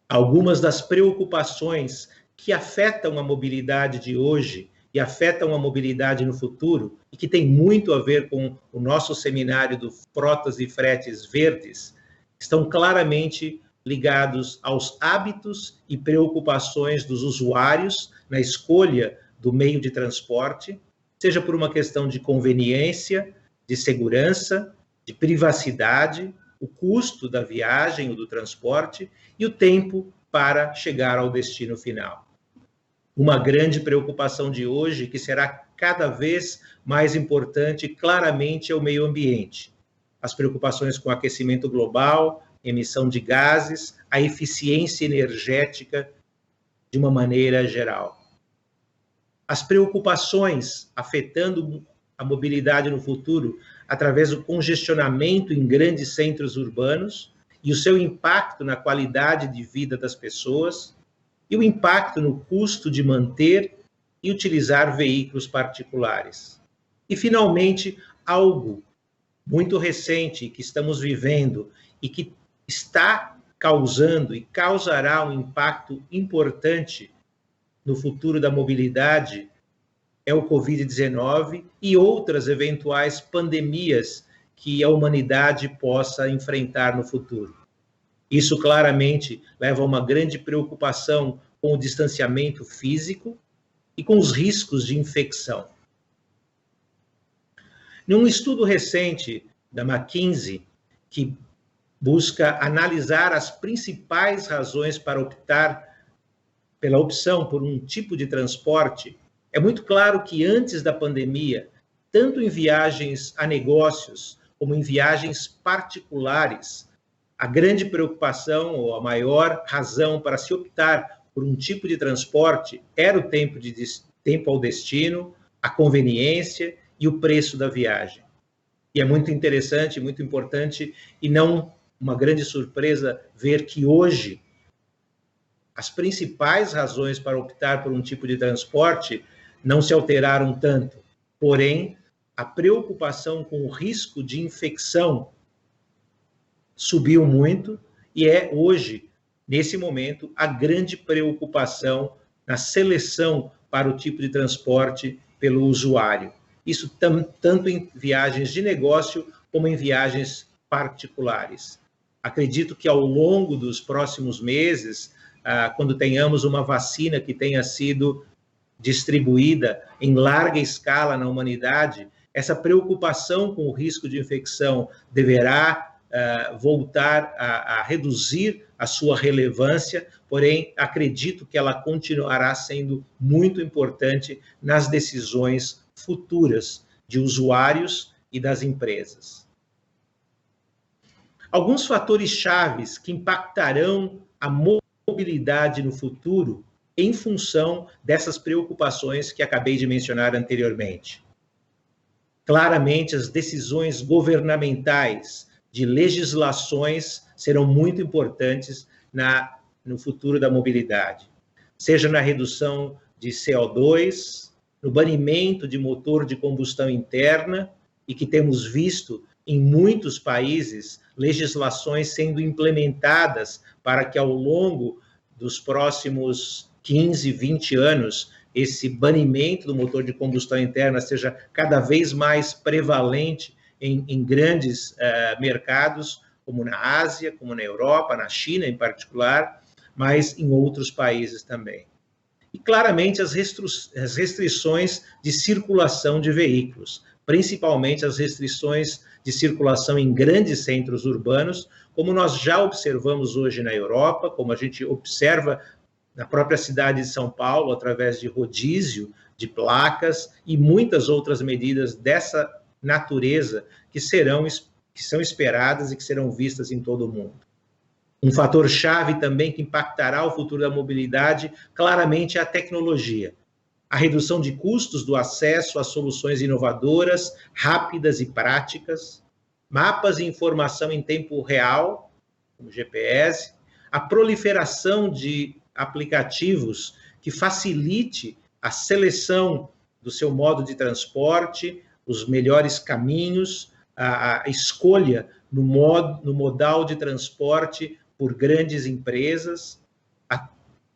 Algumas das preocupações que afetam a mobilidade de hoje e afetam a mobilidade no futuro, e que tem muito a ver com o nosso seminário do Frotas e Fretes Verdes, estão claramente ligados aos hábitos e preocupações dos usuários na escolha do meio de transporte, seja por uma questão de conveniência, de segurança, de privacidade, o custo da viagem ou do transporte e o tempo para chegar ao destino final. Uma grande preocupação de hoje, que será cada vez mais importante, claramente, é o meio ambiente. As preocupações com o aquecimento global, emissão de gases, a eficiência energética de uma maneira geral. As preocupações afetando a mobilidade no futuro através do congestionamento em grandes centros urbanos e o seu impacto na qualidade de vida das pessoas, e o impacto no custo de manter e utilizar veículos particulares. E, finalmente, algo muito recente que estamos vivendo e que está causando e causará um impacto importante no futuro da mobilidade é o Covid-19 e outras eventuais pandemias que a humanidade possa enfrentar no futuro. Isso claramente leva a uma grande preocupação com o distanciamento físico e com os riscos de infecção. Num estudo recente da McKinsey, que busca analisar as principais razões para optar pela opção por um tipo de transporte, é muito claro que antes da pandemia, tanto em viagens a negócios como em viagens particulares, a grande preocupação ou a maior razão para se optar por um tipo de transporte era o tempo ao destino, a conveniência e o preço da viagem. E é muito interessante, muito importante, e não uma grande surpresa ver que hoje as principais razões para optar por um tipo de transporte não se alteraram tanto, porém, a preocupação com o risco de infecção subiu muito e é hoje, nesse momento, a grande preocupação na seleção para o tipo de transporte pelo usuário. Isso tanto em viagens de negócio como em viagens particulares. Acredito que ao longo dos próximos meses, quando tenhamos uma vacina que tenha sido distribuída em larga escala na humanidade, essa preocupação com o risco de infecção deverá voltar a reduzir a sua relevância, porém, acredito que ela continuará sendo muito importante nas decisões futuras de usuários e das empresas. Alguns fatores chaves que impactarão a mobilidade no futuro em função dessas preocupações que acabei de mencionar anteriormente. Claramente, as decisões governamentais de legislações serão muito importantes no futuro da mobilidade, seja na redução de CO2, no banimento de motor de combustão interna, e que temos visto em muitos países legislações sendo implementadas para que ao longo dos próximos 15, 20 anos, esse banimento do motor de combustão interna seja cada vez mais prevalente em grandes mercados, como na Ásia, como na Europa, na China em particular, mas em outros países também. E claramente as restrições de circulação de veículos, principalmente as restrições de circulação em grandes centros urbanos, como nós já observamos hoje na Europa, como a gente observa na própria cidade de São Paulo, através de rodízio de placas e muitas outras medidas dessa natureza que são esperadas e que serão vistas em todo o mundo. Um fator chave também que impactará o futuro da mobilidade, claramente, é a tecnologia. A redução de custos do acesso a soluções inovadoras, rápidas e práticas, mapas e informação em tempo real, como GPS, a proliferação de aplicativos que facilite a seleção do seu modo de transporte, os melhores caminhos, a escolha no modal de transporte por grandes empresas,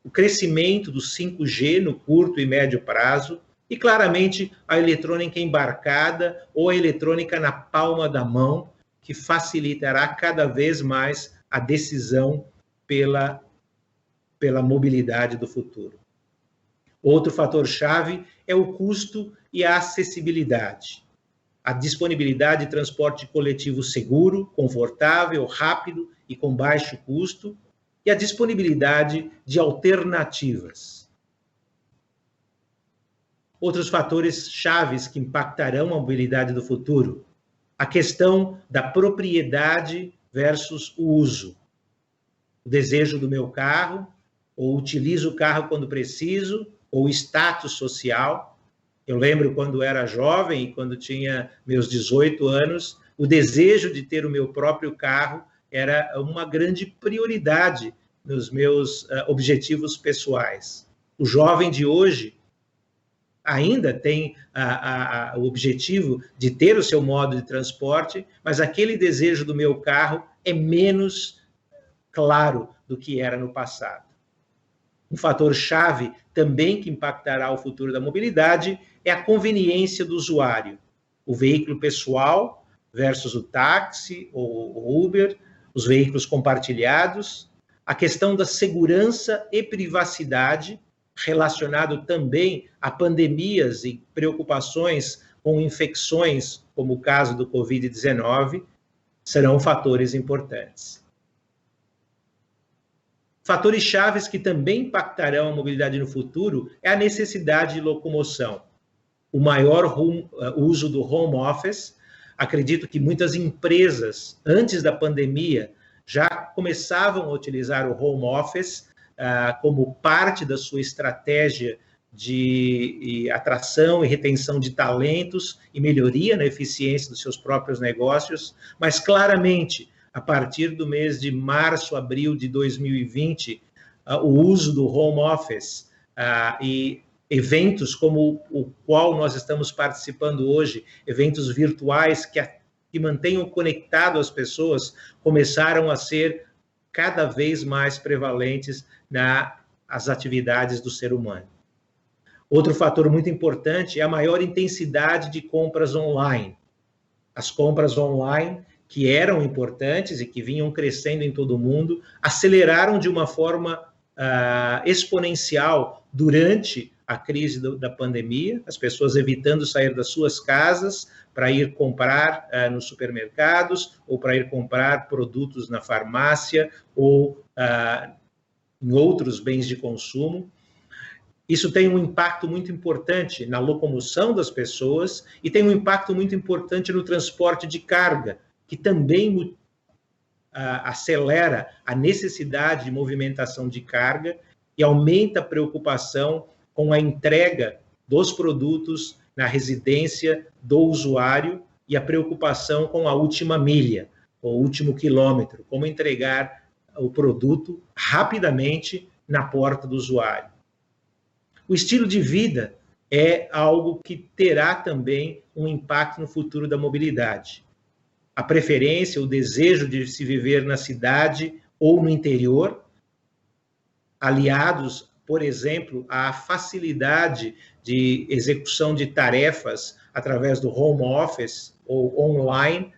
o crescimento do 5G no curto e médio prazo e, claramente, a eletrônica embarcada ou a eletrônica na palma da mão, que facilitará cada vez mais a decisão pela mobilidade do futuro. Outro fator-chave é o custo e a acessibilidade. A disponibilidade de transporte coletivo seguro, confortável, rápido e com baixo custo, e a disponibilidade de alternativas. Outros fatores chaves que impactarão a mobilidade do futuro: a questão da propriedade versus o uso. O desejo do meu carro, ou utilizo o carro quando preciso, ou status social. Eu lembro quando era jovem e quando tinha meus 18 anos, o desejo de ter o meu próprio carro era uma grande prioridade nos meus objetivos pessoais. O jovem de hoje ainda tem o objetivo de ter o seu modo de transporte, mas aquele desejo do meu carro é menos claro do que era no passado. Um fator-chave também que impactará o futuro da mobilidade é a conveniência do usuário. O veículo pessoal versus o táxi ou o Uber, os veículos compartilhados, a questão da segurança e privacidade, relacionado também a pandemias e preocupações com infecções, como o caso do Covid-19, serão fatores importantes. Fatores chaves que também impactarão a mobilidade no futuro é a necessidade de locomoção. O maior uso do home office. Acredito que muitas empresas, antes da pandemia, já começavam a utilizar o home office como parte da sua estratégia de atração e retenção de talentos e melhoria na eficiência dos seus próprios negócios, mas claramente, a partir do mês de março, abril de 2020, o uso do home office e eventos como o qual nós estamos participando hoje, eventos virtuais que mantenham conectado as pessoas, começaram a ser cada vez mais prevalentes nas atividades do ser humano. Outro fator muito importante é a maior intensidade de compras online. As compras online, que eram importantes e que vinham crescendo em todo o mundo, aceleraram de uma forma exponencial durante a crise da pandemia, as pessoas evitando sair das suas casas para ir comprar nos supermercados ou para ir comprar produtos na farmácia ou em outros bens de consumo. Isso tem um impacto muito importante na locomoção das pessoas e tem um impacto muito importante no transporte de carga, que também acelera a necessidade de movimentação de carga e aumenta a preocupação com a entrega dos produtos na residência do usuário e a preocupação com a última milha, o último quilômetro, como entregar o produto rapidamente na porta do usuário. O estilo de vida é algo que terá também um impacto no futuro da mobilidade. A preferência, o desejo de se viver na cidade ou no interior, aliados, por exemplo, à facilidade de execução de tarefas através do home office ou online,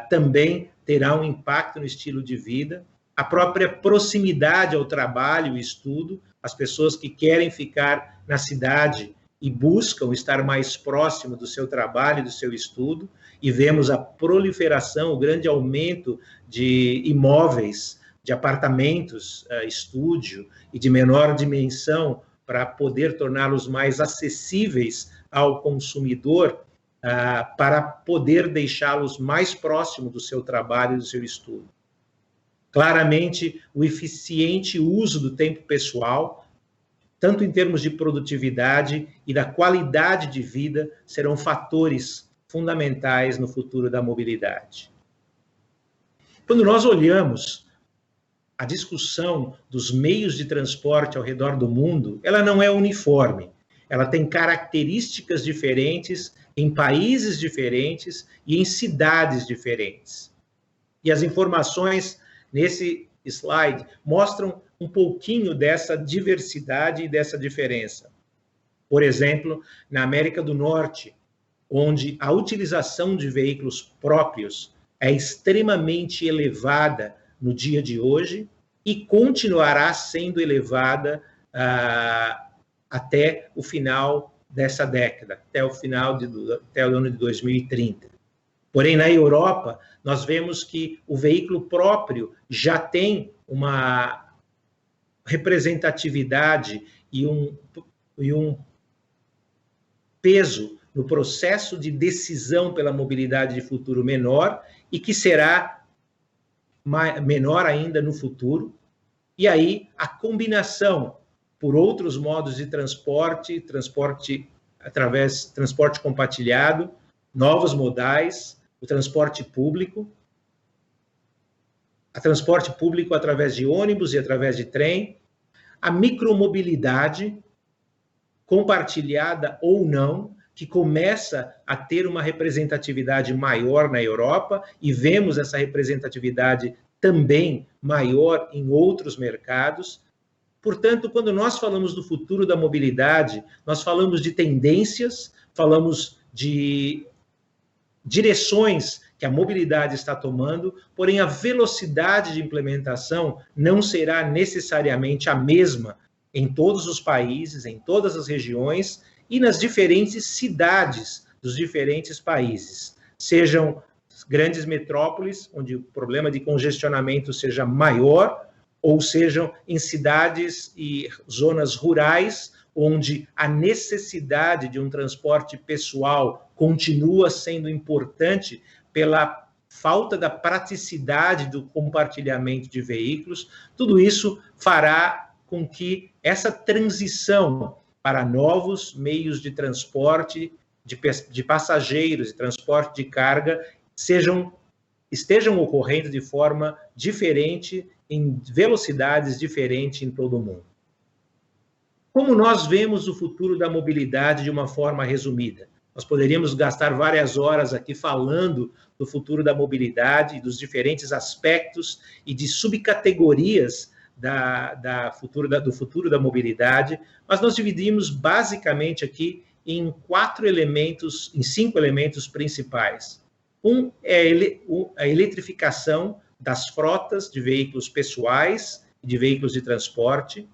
também terá um impacto no estilo de vida. A própria proximidade ao trabalho e estudo, as pessoas que querem ficar na cidade e buscam estar mais próximo do seu trabalho e do seu estudo, e vemos a proliferação, o grande aumento de imóveis, de apartamentos, estúdio e de menor dimensão para poder torná-los mais acessíveis ao consumidor, para poder deixá-los mais próximo do seu trabalho e do seu estudo. Claramente, o eficiente uso do tempo pessoal, tanto em termos de produtividade e da qualidade de vida, serão fatores fundamentais no futuro da mobilidade. Quando nós olhamos a discussão dos meios de transporte ao redor do mundo, ela não é uniforme. Ela tem características diferentes em países diferentes e em cidades diferentes. E as informações nesse slide mostram um pouquinho dessa diversidade e dessa diferença. Por exemplo, na América do Norte, onde a utilização de veículos próprios é extremamente elevada no dia de hoje e continuará sendo elevada até o final dessa década, até o ano de 2030. Porém, na Europa, nós vemos que o veículo próprio já tem uma representatividade e um peso no processo de decisão pela mobilidade de futuro menor e que será menor ainda no futuro. E aí, a combinação por outros modos de transporte compartilhado, novos modais, o transporte público através de ônibus e através de trem, a micromobilidade, compartilhada ou não, que começa a ter uma representatividade maior na Europa, e vemos essa representatividade também maior em outros mercados. Portanto, quando nós falamos do futuro da mobilidade, nós falamos de tendências, falamos de direções que a mobilidade está tomando, porém a velocidade de implementação não será necessariamente a mesma em todos os países, em todas as regiões e nas diferentes cidades dos diferentes países, sejam grandes metrópoles, onde o problema de congestionamento seja maior, ou sejam em cidades e zonas rurais, onde a necessidade de um transporte pessoal continua sendo importante pela falta da praticidade do compartilhamento de veículos. Tudo isso fará com que essa transição para novos meios de transporte de passageiros e transporte de carga estejam ocorrendo de forma diferente, em velocidades diferentes em todo o mundo. Como nós vemos o futuro da mobilidade de uma forma resumida? Nós poderíamos gastar várias horas aqui falando do futuro da mobilidade, dos diferentes aspectos e de subcategorias do futuro da mobilidade, mas nós dividimos basicamente aqui em 5 elementos principais. Um é a eletrificação das frotas de veículos pessoais e de veículos de transporte,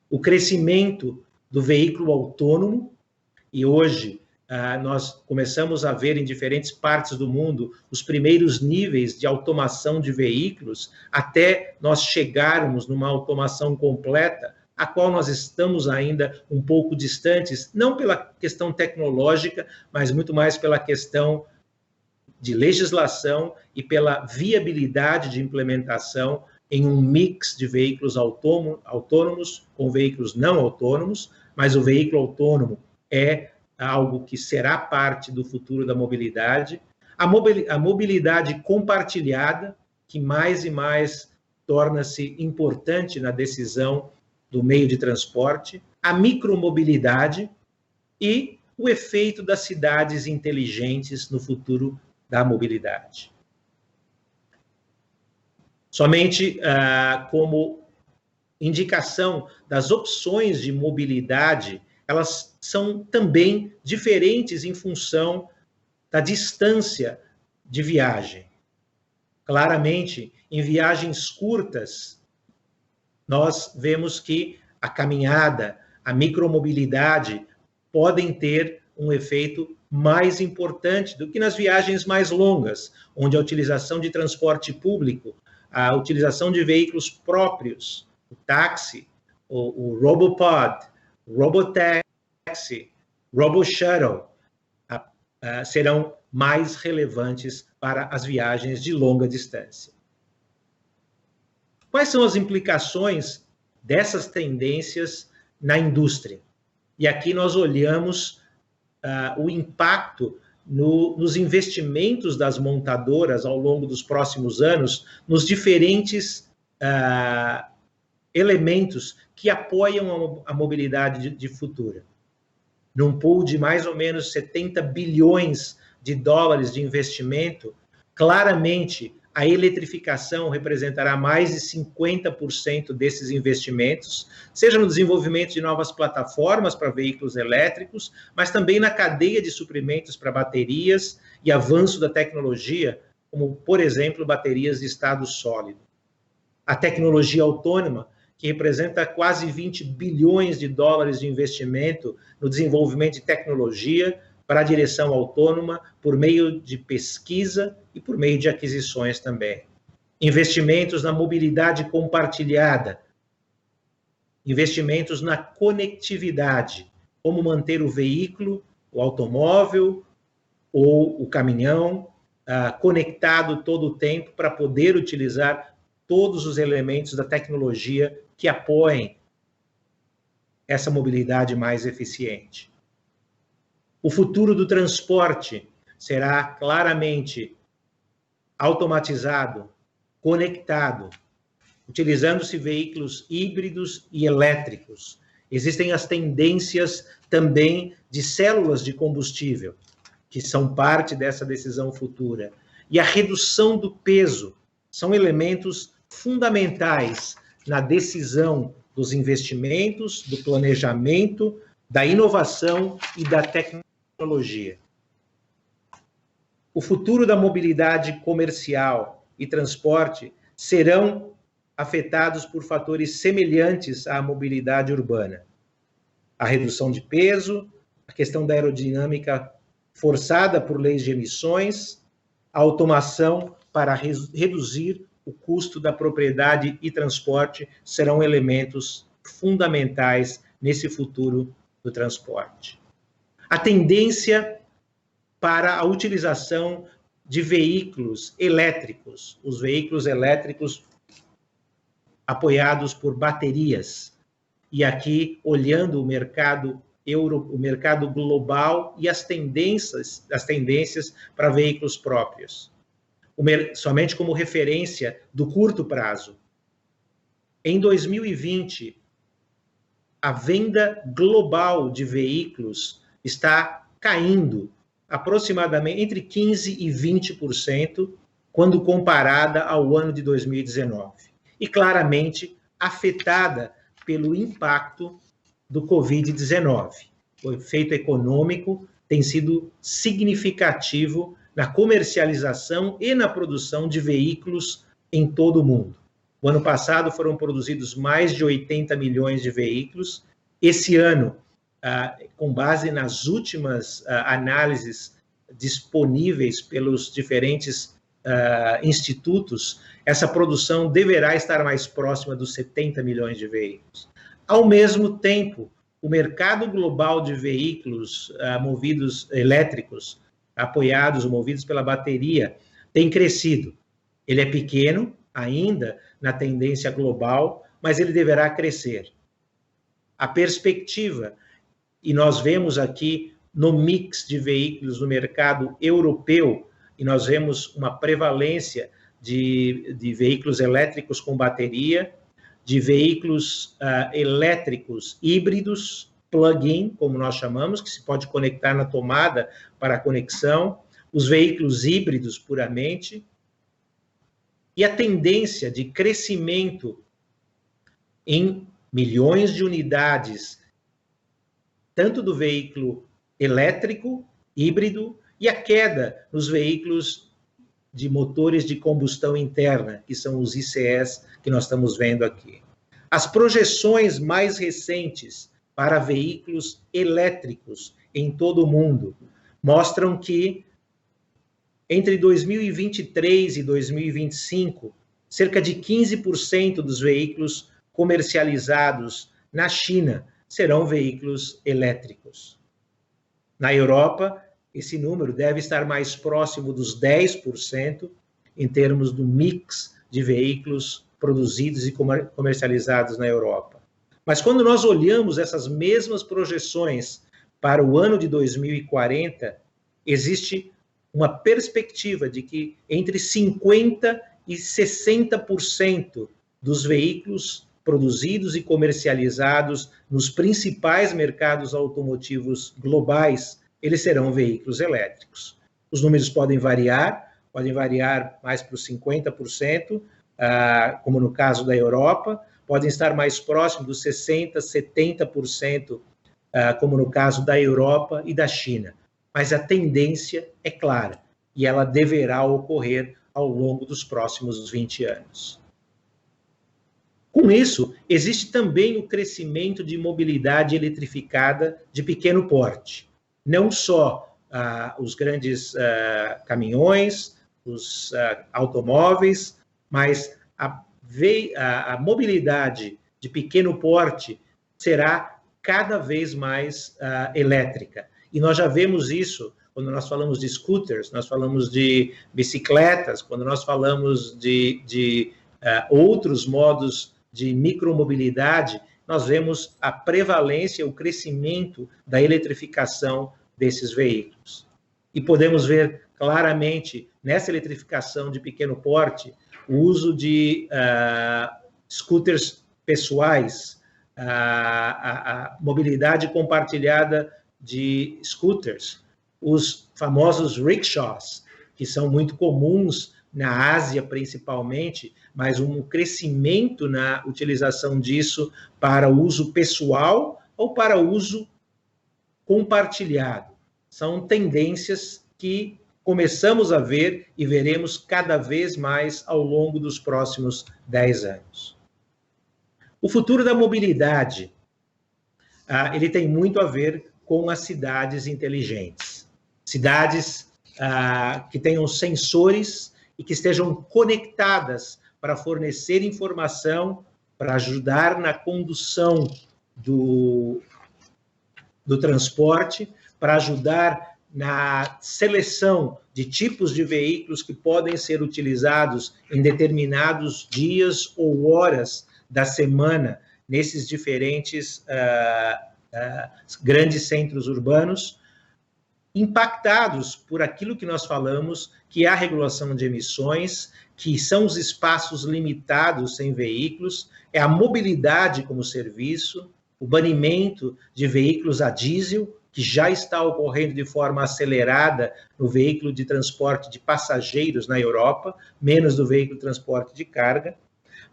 o crescimento do veículo autônomo, e hoje nós começamos a ver em diferentes partes do mundo os primeiros níveis de automação de veículos, até nós chegarmos numa automação completa, a qual nós estamos ainda um pouco distantes, não pela questão tecnológica, mas muito mais pela questão de legislação e pela viabilidade de implementação em um mix de veículos autônomos com veículos não autônomos, mas o veículo autônomo é algo que será parte do futuro da mobilidade. A mobilidade compartilhada, que mais e mais torna-se importante na decisão do meio de transporte, a micromobilidade e o efeito das cidades inteligentes no futuro da mobilidade. Somente como indicação das opções de mobilidade, elas são também diferentes em função da distância de viagem. Claramente, em viagens curtas, nós vemos que a caminhada, a micromobilidade podem ter um efeito mais importante do que nas viagens mais longas, onde a utilização de transporte público, a utilização de veículos próprios, o táxi, o Robopod, Robotaxi, Roboshuttle, serão mais relevantes para as viagens de longa distância. Quais são as implicações dessas tendências na indústria? E aqui nós olhamos o impacto nos investimentos das montadoras ao longo dos próximos anos, nos diferentes elementos que apoiam a mobilidade de futuro. Num pool de mais ou menos 70 bilhões de dólares de investimento, claramente a eletrificação representará mais de 50% desses investimentos, seja no desenvolvimento de novas plataformas para veículos elétricos, mas também na cadeia de suprimentos para baterias e avanço da tecnologia, como, por exemplo, baterias de estado sólido. A tecnologia autônoma, que representa quase 20 bilhões de dólares de investimento no desenvolvimento de tecnologia para a direção autônoma, por meio de pesquisa e por meio de aquisições também. Investimentos na mobilidade compartilhada, investimentos na conectividade, como manter o veículo, o automóvel ou o caminhão conectado todo o tempo para poder utilizar todos os elementos da tecnologia que apoiem essa mobilidade mais eficiente. O futuro do transporte será claramente automatizado, conectado, utilizando-se veículos híbridos e elétricos. Existem as tendências também de células de combustível, que são parte dessa decisão futura. E a redução do peso são elementos fundamentais na decisão dos investimentos, do planejamento, da inovação e da tecnologia. O futuro da mobilidade comercial e transporte serão afetados por fatores semelhantes à mobilidade urbana. A redução de peso, a questão da aerodinâmica forçada por leis de emissões, a automação para reduzir o custo da propriedade e transporte serão elementos fundamentais nesse futuro do transporte. A tendência para a utilização de veículos elétricos, os veículos elétricos apoiados por baterias. E aqui, olhando o mercado global e as tendências para veículos próprios. Somente como referência do curto prazo. Em 2020, a venda global de veículos está caindo aproximadamente entre 15% e 20% quando comparada ao ano de 2019. E claramente afetada pelo impacto do Covid-19. O efeito econômico tem sido significativo na comercialização e na produção de veículos em todo o mundo. O ano passado foram produzidos mais de 80 milhões de veículos. Esse ano, com base nas últimas análises disponíveis pelos diferentes institutos, essa produção deverá estar mais próxima dos 70 milhões de veículos. Ao mesmo tempo, o mercado global de veículos movidos elétricos, apoiados ou movidos pela bateria, tem crescido. Ele é pequeno ainda na tendência global, mas ele deverá crescer. A perspectiva, e nós vemos aqui no mix de veículos no mercado europeu, e nós vemos uma prevalência de veículos elétricos com bateria, de veículos elétricos híbridos, plug-in, como nós chamamos, que se pode conectar na tomada para a conexão, os veículos híbridos puramente, e a tendência de crescimento em milhões de unidades, tanto do veículo elétrico, híbrido, e a queda nos veículos de motores de combustão interna, que são os ICEs que nós estamos vendo aqui. As projeções mais recentes para veículos elétricos em todo o mundo mostram que entre 2023 e 2025, cerca de 15% dos veículos comercializados na China serão veículos elétricos. Na Europa, esse número deve estar mais próximo dos 10% em termos do mix de veículos produzidos e comercializados na Europa. Mas quando nós olhamos essas mesmas projeções para o ano de 2040, existe uma perspectiva de que entre 50% e 60% dos veículos produzidos e comercializados nos principais mercados automotivos globais, eles serão veículos elétricos. Os números podem variar mais para os 50%, como no caso da Europa, podem estar mais próximos dos 60%, 70%, como no caso da Europa e da China. Mas a tendência é clara, e ela deverá ocorrer ao longo dos próximos 20 anos. Com isso, existe também o crescimento de mobilidade eletrificada de pequeno porte. Não só os grandes caminhões, os automóveis, mas a mobilidade de pequeno porte será cada vez mais elétrica. E nós já vemos isso quando nós falamos de scooters, nós falamos de bicicletas, quando nós falamos de outros modos de micromobilidade, nós vemos a prevalência, o crescimento da eletrificação desses veículos. E podemos ver claramente, nessa eletrificação de pequeno porte, o uso de scooters pessoais, a mobilidade compartilhada de scooters, os famosos rickshaws, que são muito comuns na Ásia principalmente, mas um crescimento na utilização disso para uso pessoal ou para uso compartilhado. São tendências que começamos a ver e veremos cada vez mais ao longo dos próximos 10 anos. O futuro da mobilidade, ele tem muito a ver com as cidades inteligentes. cidades que tenham sensores e que estejam conectadas para fornecer informação, para ajudar na condução do transporte, para ajudar na seleção de tipos de veículos que podem ser utilizados em determinados dias ou horas da semana nesses diferentes grandes centros urbanos, impactados por aquilo que nós falamos, que é a regulação de emissões, que são os espaços limitados sem veículos, é a mobilidade como serviço, o banimento de veículos a diesel, que já está ocorrendo de forma acelerada no veículo de transporte de passageiros na Europa, menos do veículo de transporte de carga,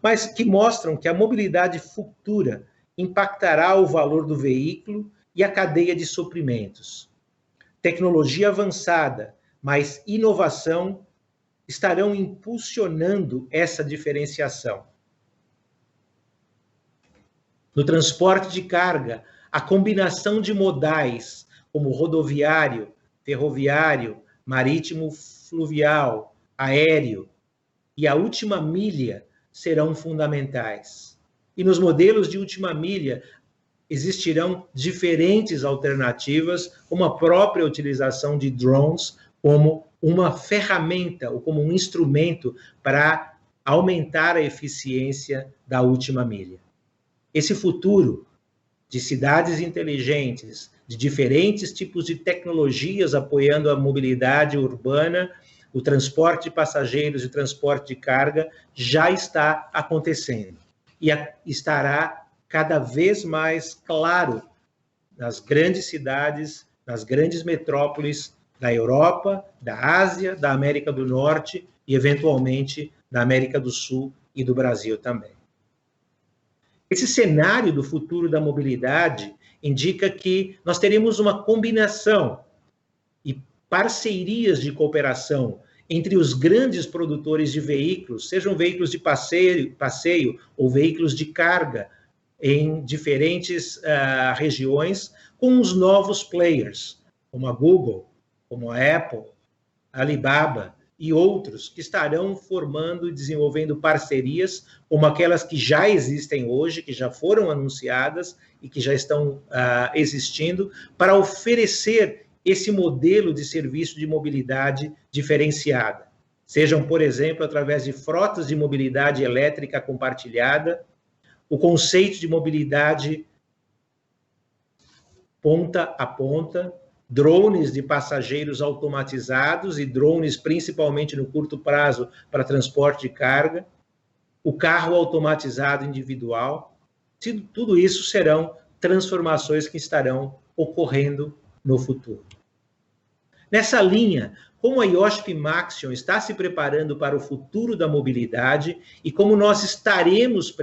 mas que mostram que a mobilidade futura impactará o valor do veículo e a cadeia de suprimentos. Tecnologia avançada, mais inovação estarão impulsionando essa diferenciação. No transporte de carga, a combinação de modais, como rodoviário, ferroviário, marítimo, fluvial, aéreo e a última milha serão fundamentais. E nos modelos de última milha existirão diferentes alternativas, como a própria utilização de drones como uma ferramenta ou como um instrumento para aumentar a eficiência da última milha. Esse futuro de cidades inteligentes, de diferentes tipos de tecnologias apoiando a mobilidade urbana, o transporte de passageiros e transporte de carga, já está acontecendo. E estará cada vez mais claro nas grandes cidades, nas grandes metrópoles da Europa, da Ásia, da América do Norte e, eventualmente, da América do Sul e do Brasil também. Esse cenário do futuro da mobilidade indica que nós teremos uma combinação e parcerias de cooperação entre os grandes produtores de veículos, sejam veículos de passeio ou veículos de carga em diferentes regiões, com os novos players, como a Google, como a Apple, a Alibaba e outros que estarão formando e desenvolvendo parcerias, como aquelas que já existem hoje, que já foram anunciadas e que já estão existindo, para oferecer esse modelo de serviço de mobilidade diferenciada. Sejam, por exemplo, através de frotas de mobilidade elétrica compartilhada, o conceito de mobilidade ponta a ponta, drones de passageiros automatizados e drones principalmente no curto prazo para transporte de carga, o carro automatizado individual. Tudo isso serão transformações que estarão ocorrendo no futuro. Nessa linha, como a IOSP Maxion está se preparando para o futuro da mobilidade e como nós estaremos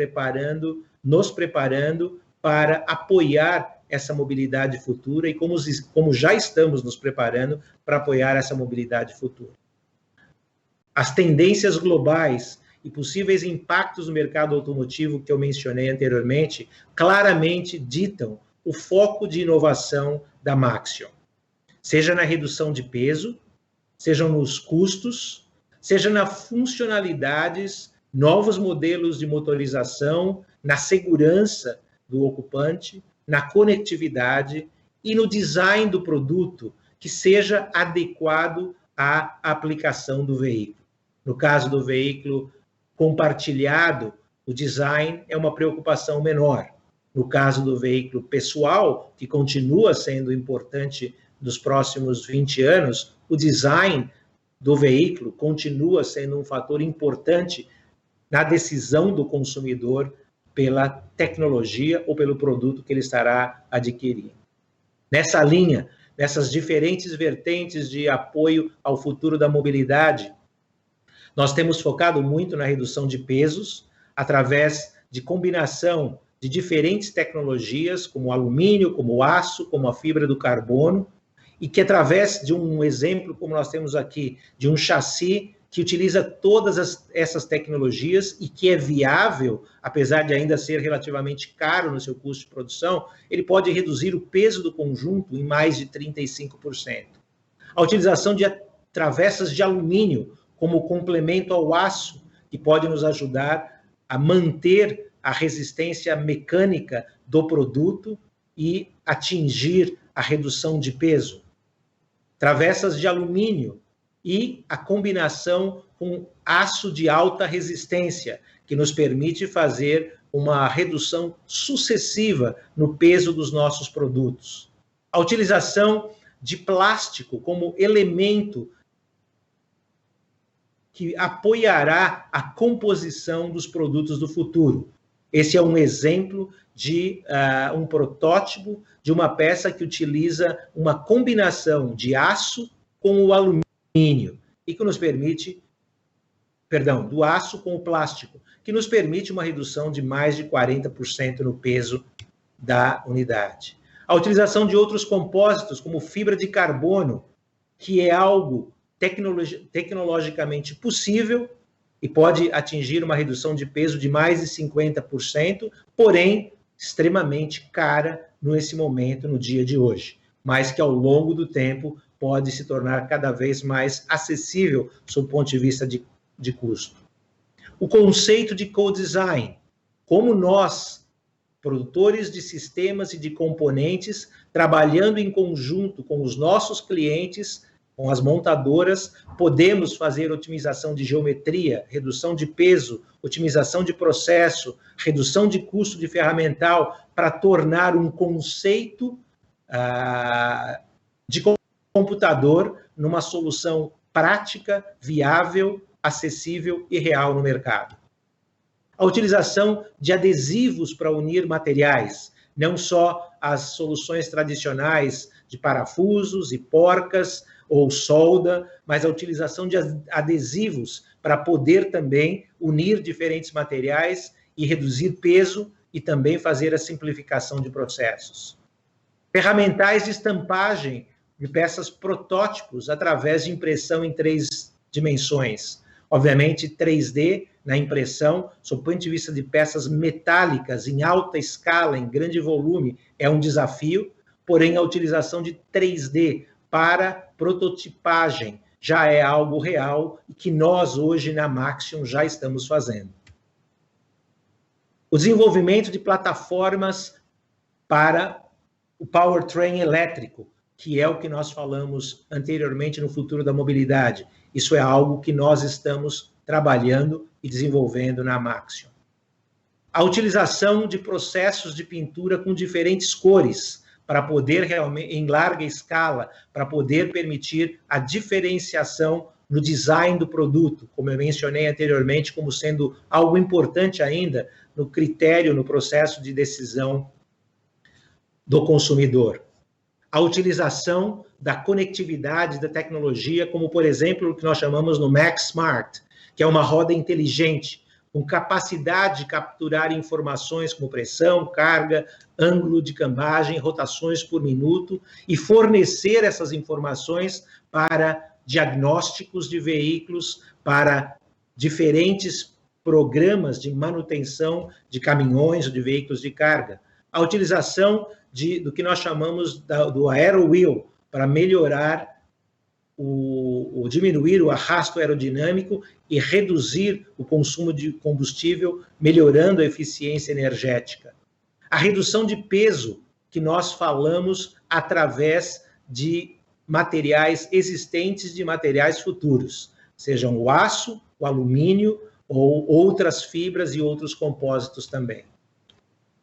nos preparando para apoiar essa mobilidade futura e como já estamos nos preparando para apoiar essa mobilidade futura. As tendências globais e possíveis impactos no mercado automotivo que eu mencionei anteriormente claramente ditam o foco de inovação da Maxion, seja na redução de peso, seja nos custos, seja nas funcionalidades, novos modelos de motorização, na segurança do ocupante, na conectividade e no design do produto que seja adequado à aplicação do veículo. No caso do veículo compartilhado, o design é uma preocupação menor. No caso do veículo pessoal, que continua sendo importante nos próximos 20 anos, o design do veículo continua sendo um fator importante na decisão do consumidor pela tecnologia ou pelo produto que ele estará adquirindo. Nessa linha, nessas diferentes vertentes de apoio ao futuro da mobilidade, nós temos focado muito na redução de pesos, através de combinação de diferentes tecnologias, como o alumínio, como o aço, como a fibra do carbono, e que através de um exemplo, como nós temos aqui, de um chassi que utiliza todas essas tecnologias e que é viável, apesar de ainda ser relativamente caro no seu custo de produção, ele pode reduzir o peso do conjunto em mais de 35%. A utilização de travessas de alumínio como complemento ao aço, que pode nos ajudar a manter a resistência mecânica do produto e atingir a redução de peso. Travessas de alumínio e a combinação com aço de alta resistência, que nos permite fazer uma redução sucessiva no peso dos nossos produtos. A utilização de plástico como elemento que apoiará a composição dos produtos do futuro. Esse é um exemplo de um protótipo de uma peça que utiliza uma combinação de aço com o alumínio e que nos permite, do aço com o plástico, que nos permite uma redução de mais de 40% no peso da unidade. A utilização de outros compósitos, como fibra de carbono, que é algo tecnologicamente possível e pode atingir uma redução de peso de mais de 50%, porém extremamente cara nesse momento, no dia de hoje, mas que ao longo do tempo pode se tornar cada vez mais acessível sob o ponto de vista de custo. O conceito de co-design, como nós, produtores de sistemas e de componentes, trabalhando em conjunto com os nossos clientes, com as montadoras, podemos fazer otimização de geometria, redução de peso, otimização de processo, redução de custo de ferramental, para tornar um conceito de computador numa solução prática, viável, acessível e real no mercado. A utilização de adesivos para unir materiais, não só as soluções tradicionais de parafusos e porcas ou solda, mas a utilização de adesivos para poder também unir diferentes materiais e reduzir peso e também fazer a simplificação de processos. Ferramentais de estampagem de peças protótipos através de impressão em 3 dimensões. Obviamente, 3D na impressão, sob o ponto de vista de peças metálicas em alta escala, em grande volume, é um desafio, porém a utilização de 3D para prototipagem já é algo real e que nós hoje na Maxion já estamos fazendo. O desenvolvimento de plataformas para o powertrain elétrico, que é o que nós falamos anteriormente no futuro da mobilidade. Isso é algo que nós estamos trabalhando e desenvolvendo na Maxion. A utilização de processos de pintura com diferentes cores, para poder realmente, em larga escala, para poder permitir a diferenciação no design do produto, como eu mencionei anteriormente, como sendo algo importante ainda no critério, no processo de decisão do consumidor. A utilização da conectividade da tecnologia, como, por exemplo, o que nós chamamos no Max Smart, que é uma roda inteligente, com capacidade de capturar informações como pressão, carga, ângulo de cambagem, rotações por minuto, e fornecer essas informações para diagnósticos de veículos, para diferentes programas de manutenção de caminhões ou de veículos de carga. A utilização do que nós chamamos do AeroWheel, para melhorar diminuir o arrasto aerodinâmico e reduzir o consumo de combustível, melhorando a eficiência energética. A redução de peso, que nós falamos através de materiais existentes, de materiais futuros, sejam o aço, o alumínio ou outras fibras e outros compósitos também.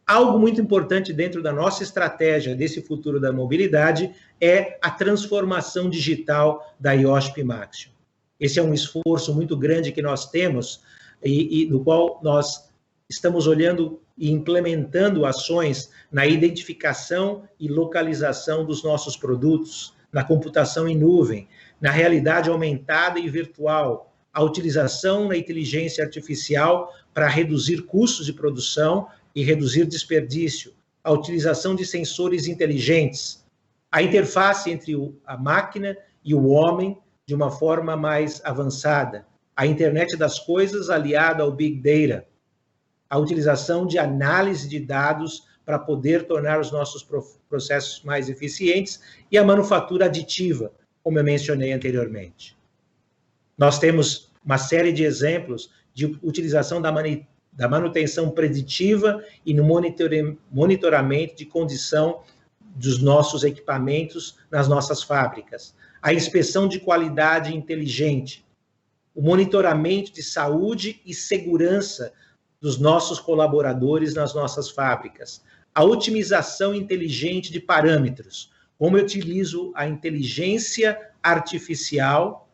Algo muito importante dentro da nossa estratégia desse futuro da mobilidade é a transformação digital da IOSP Maxion. Esse é um esforço muito grande que nós temos e no qual nós estamos olhando e implementando ações na identificação e localização dos nossos produtos, na computação em nuvem, na realidade aumentada e virtual, a utilização da inteligência artificial para reduzir custos de produção e reduzir desperdício, a utilização de sensores inteligentes, a interface entre a máquina e o homem de uma forma mais avançada, a internet das coisas aliada ao Big Data, a utilização de análise de dados para poder tornar os nossos processos mais eficientes e a manufatura aditiva, como eu mencionei anteriormente. Nós temos uma série de exemplos de utilização da manutenção preditiva e no monitoramento de condição dos nossos equipamentos nas nossas fábricas. A inspeção de qualidade inteligente, o monitoramento de saúde e segurança dos nossos colaboradores nas nossas fábricas, a otimização inteligente de parâmetros, como eu utilizo a inteligência artificial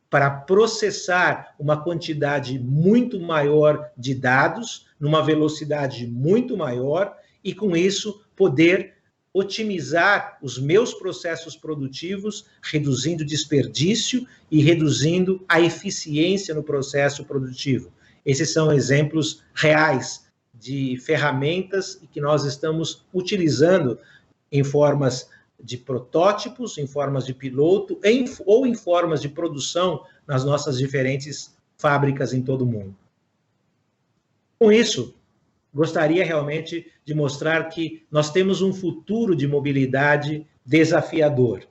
para processar uma quantidade muito maior de dados, numa velocidade muito maior, e com isso poder otimizar os meus processos produtivos, reduzindo desperdício e reduzindo a eficiência no processo produtivo. Esses são exemplos reais de ferramentas que nós estamos utilizando em formas de protótipos, em formas de piloto, ou em formas de produção nas nossas diferentes fábricas em todo o mundo. Com isso, gostaria realmente de mostrar que nós temos um futuro de mobilidade desafiador.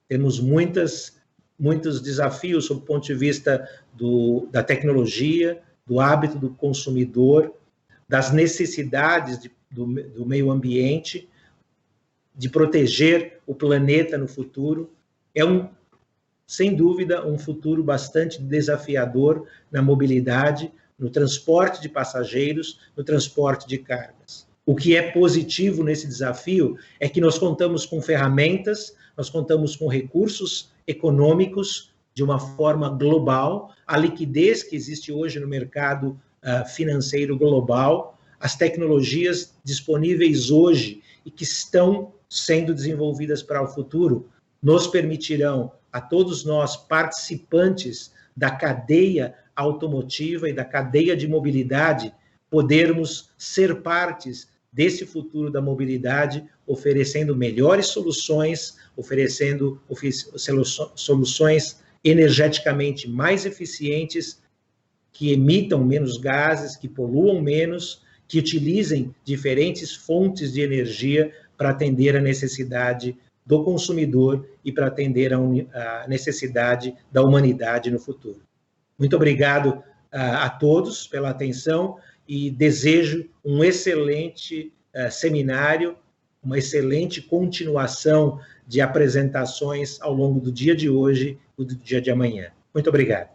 Temos muitos desafios sob o ponto de vista da tecnologia, do hábito do consumidor, das necessidades do meio ambiente, de proteger o planeta no futuro. É sem dúvida, um futuro bastante desafiador na mobilidade, no transporte de passageiros, no transporte de cargas. O que é positivo nesse desafio é que nós contamos com ferramentas, nós contamos com recursos econômicos de uma forma global, a liquidez que existe hoje no mercado financeiro global, as tecnologias disponíveis hoje e que estão sendo desenvolvidas para o futuro, nos permitirão a todos nós, participantes da cadeia automotiva e da cadeia de mobilidade, podermos ser partes desse futuro da mobilidade, oferecendo melhores soluções, oferecendo soluções energeticamente mais eficientes, que emitam menos gases, que poluam menos, que utilizem diferentes fontes de energia para atender a necessidade do consumidor e para atender a necessidade da humanidade no futuro. Muito obrigado a todos pela atenção e desejo um excelente seminário, uma excelente continuação de apresentações ao longo do dia de hoje e do dia de amanhã. Muito obrigado.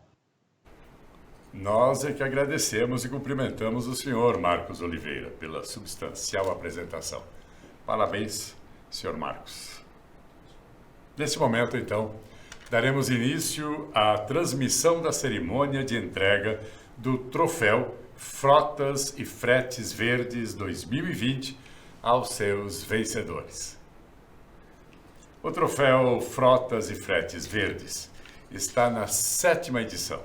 Nós é que agradecemos e cumprimentamos o senhor Marcos Oliveira pela substancial apresentação. Parabéns, senhor Marcos. Nesse momento, então, daremos início à transmissão da cerimônia de entrega do troféu Frotas e Fretes Verdes 2020 aos seus vencedores. O troféu Frotas e Fretes Verdes está na 7ª edição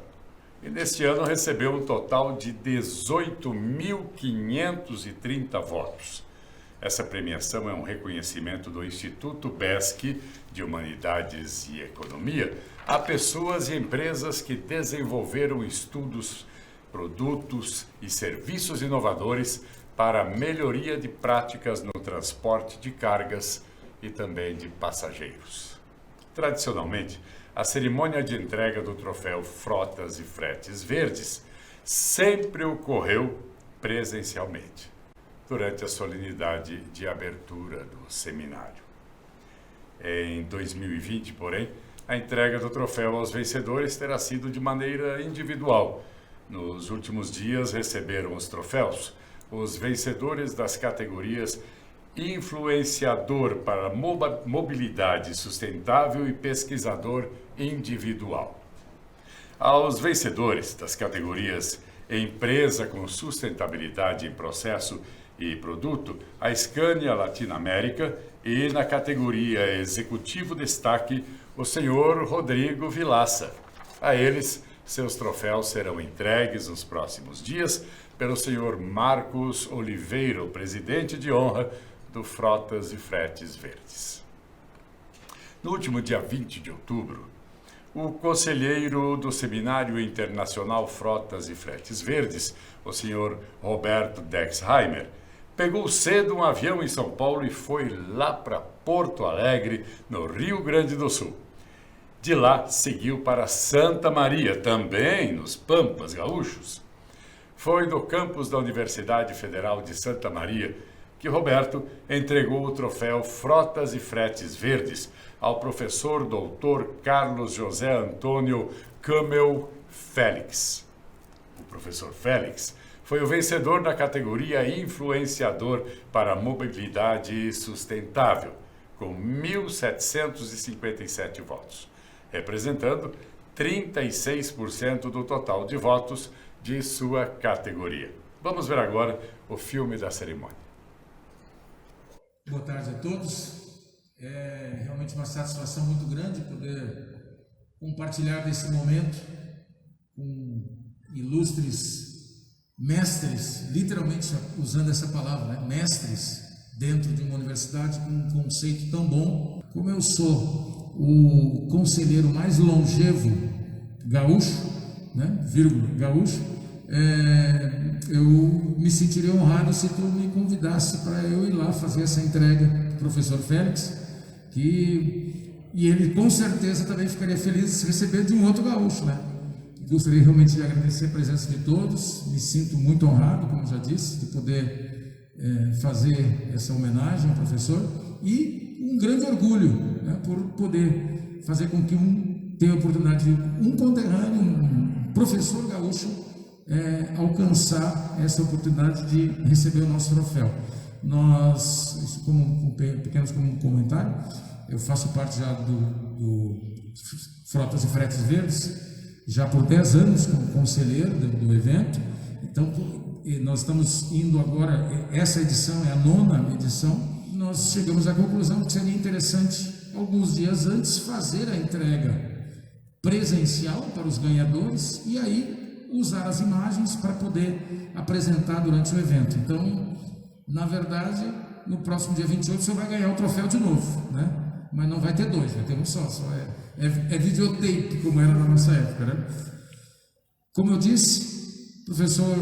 e neste ano recebeu um total de 18.530 votos. Essa premiação é um reconhecimento do Instituto BESC de Humanidades e Economia a pessoas e empresas que desenvolveram estudos, produtos e serviços inovadores para a melhoria de práticas no transporte de cargas e também de passageiros. Tradicionalmente, a cerimônia de entrega do troféu Frotas e Fretes Verdes sempre ocorreu presencialmente, durante a solenidade de abertura do seminário. Em 2020, porém, a entrega do troféu aos vencedores terá sido de maneira individual. Nos últimos dias receberam os troféus os vencedores das categorias Influenciador para Mobilidade Sustentável e Pesquisador Individual. Aos vencedores das categorias Empresa com Sustentabilidade em Processo e Produto, a Scania Latinoamérica, e na categoria Executivo Destaque, o senhor Rodrigo Vilaça. A eles, seus troféus serão entregues nos próximos dias pelo senhor Marcos Oliveira, presidente de honra do Frotas e Fretes Verdes. No último dia 20 de outubro, o conselheiro do Seminário Internacional Frotas e Fretes Verdes, o senhor Roberto Dexheimer, pegou cedo um avião em São Paulo e foi lá para Porto Alegre, no Rio Grande do Sul. De lá, seguiu para Santa Maria, também nos Pampas Gaúchos. Foi no campus da Universidade Federal de Santa Maria que Roberto entregou o troféu Frotas e Fretes Verdes ao professor doutor Carlos José Antônio Camel Félix. O professor Félix foi o vencedor da categoria Influenciador para a Mobilidade Sustentável, com 1.757 votos, representando 36% do total de votos de sua categoria. Vamos ver agora o filme da cerimônia. Boa tarde a todos. É realmente uma satisfação muito grande poder compartilhar desse momento com ilustres mestres, literalmente usando essa palavra, né? Mestres dentro de uma universidade com um conceito tão bom. Como eu sou o conselheiro mais longevo gaúcho, né? Gaúcho, eu me sentiria honrado se tu me convidasse para eu ir lá fazer essa entrega do professor Félix, e ele com certeza também ficaria feliz de se receber de um outro gaúcho, né? Gostaria realmente de agradecer a presença de todos, me sinto muito honrado, como já disse, de poder fazer essa homenagem ao professor, e um grande orgulho, né, por poder fazer com que tenha a oportunidade de um conterrâneo, um professor gaúcho, alcançar essa oportunidade de receber o nosso troféu. Nós, isso como pequenos como um comentário, eu faço parte já do Frotas e Fretes Verdes, já por 10 anos como conselheiro do evento. Então, nós estamos indo agora, essa edição é a 9ª edição, nós chegamos à conclusão que seria interessante, alguns dias antes, fazer a entrega presencial para os ganhadores e aí usar as imagens para poder apresentar durante o evento. Então, na verdade, no próximo dia 28 você vai ganhar o troféu de novo, né? Mas não vai ter 2, vai ter um só é videotape, como era na nossa época, né? Como eu disse, professor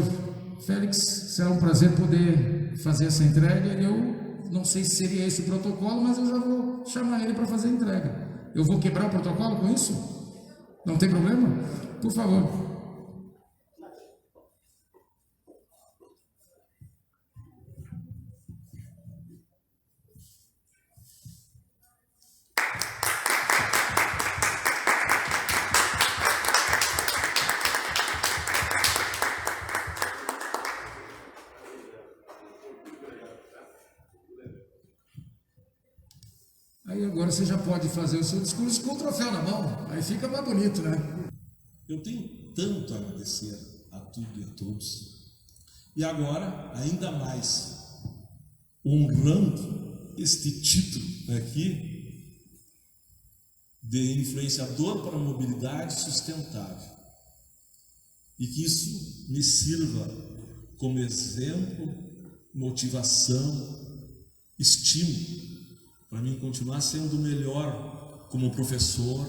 Félix, será um prazer poder fazer essa entrega. Eu não sei se seria esse o protocolo, mas eu já vou chamar ele para fazer a entrega. Eu vou quebrar o protocolo com isso? Não tem problema? Por favor. Aí agora você já pode fazer o seu discurso com o troféu na mão, aí fica mais bonito, né? Eu tenho tanto a agradecer a tudo e a todos, e agora, ainda mais, honrando este título aqui de influenciador para a mobilidade sustentável, e que isso me sirva como exemplo, motivação, estímulo, para mim continuar sendo o melhor como professor,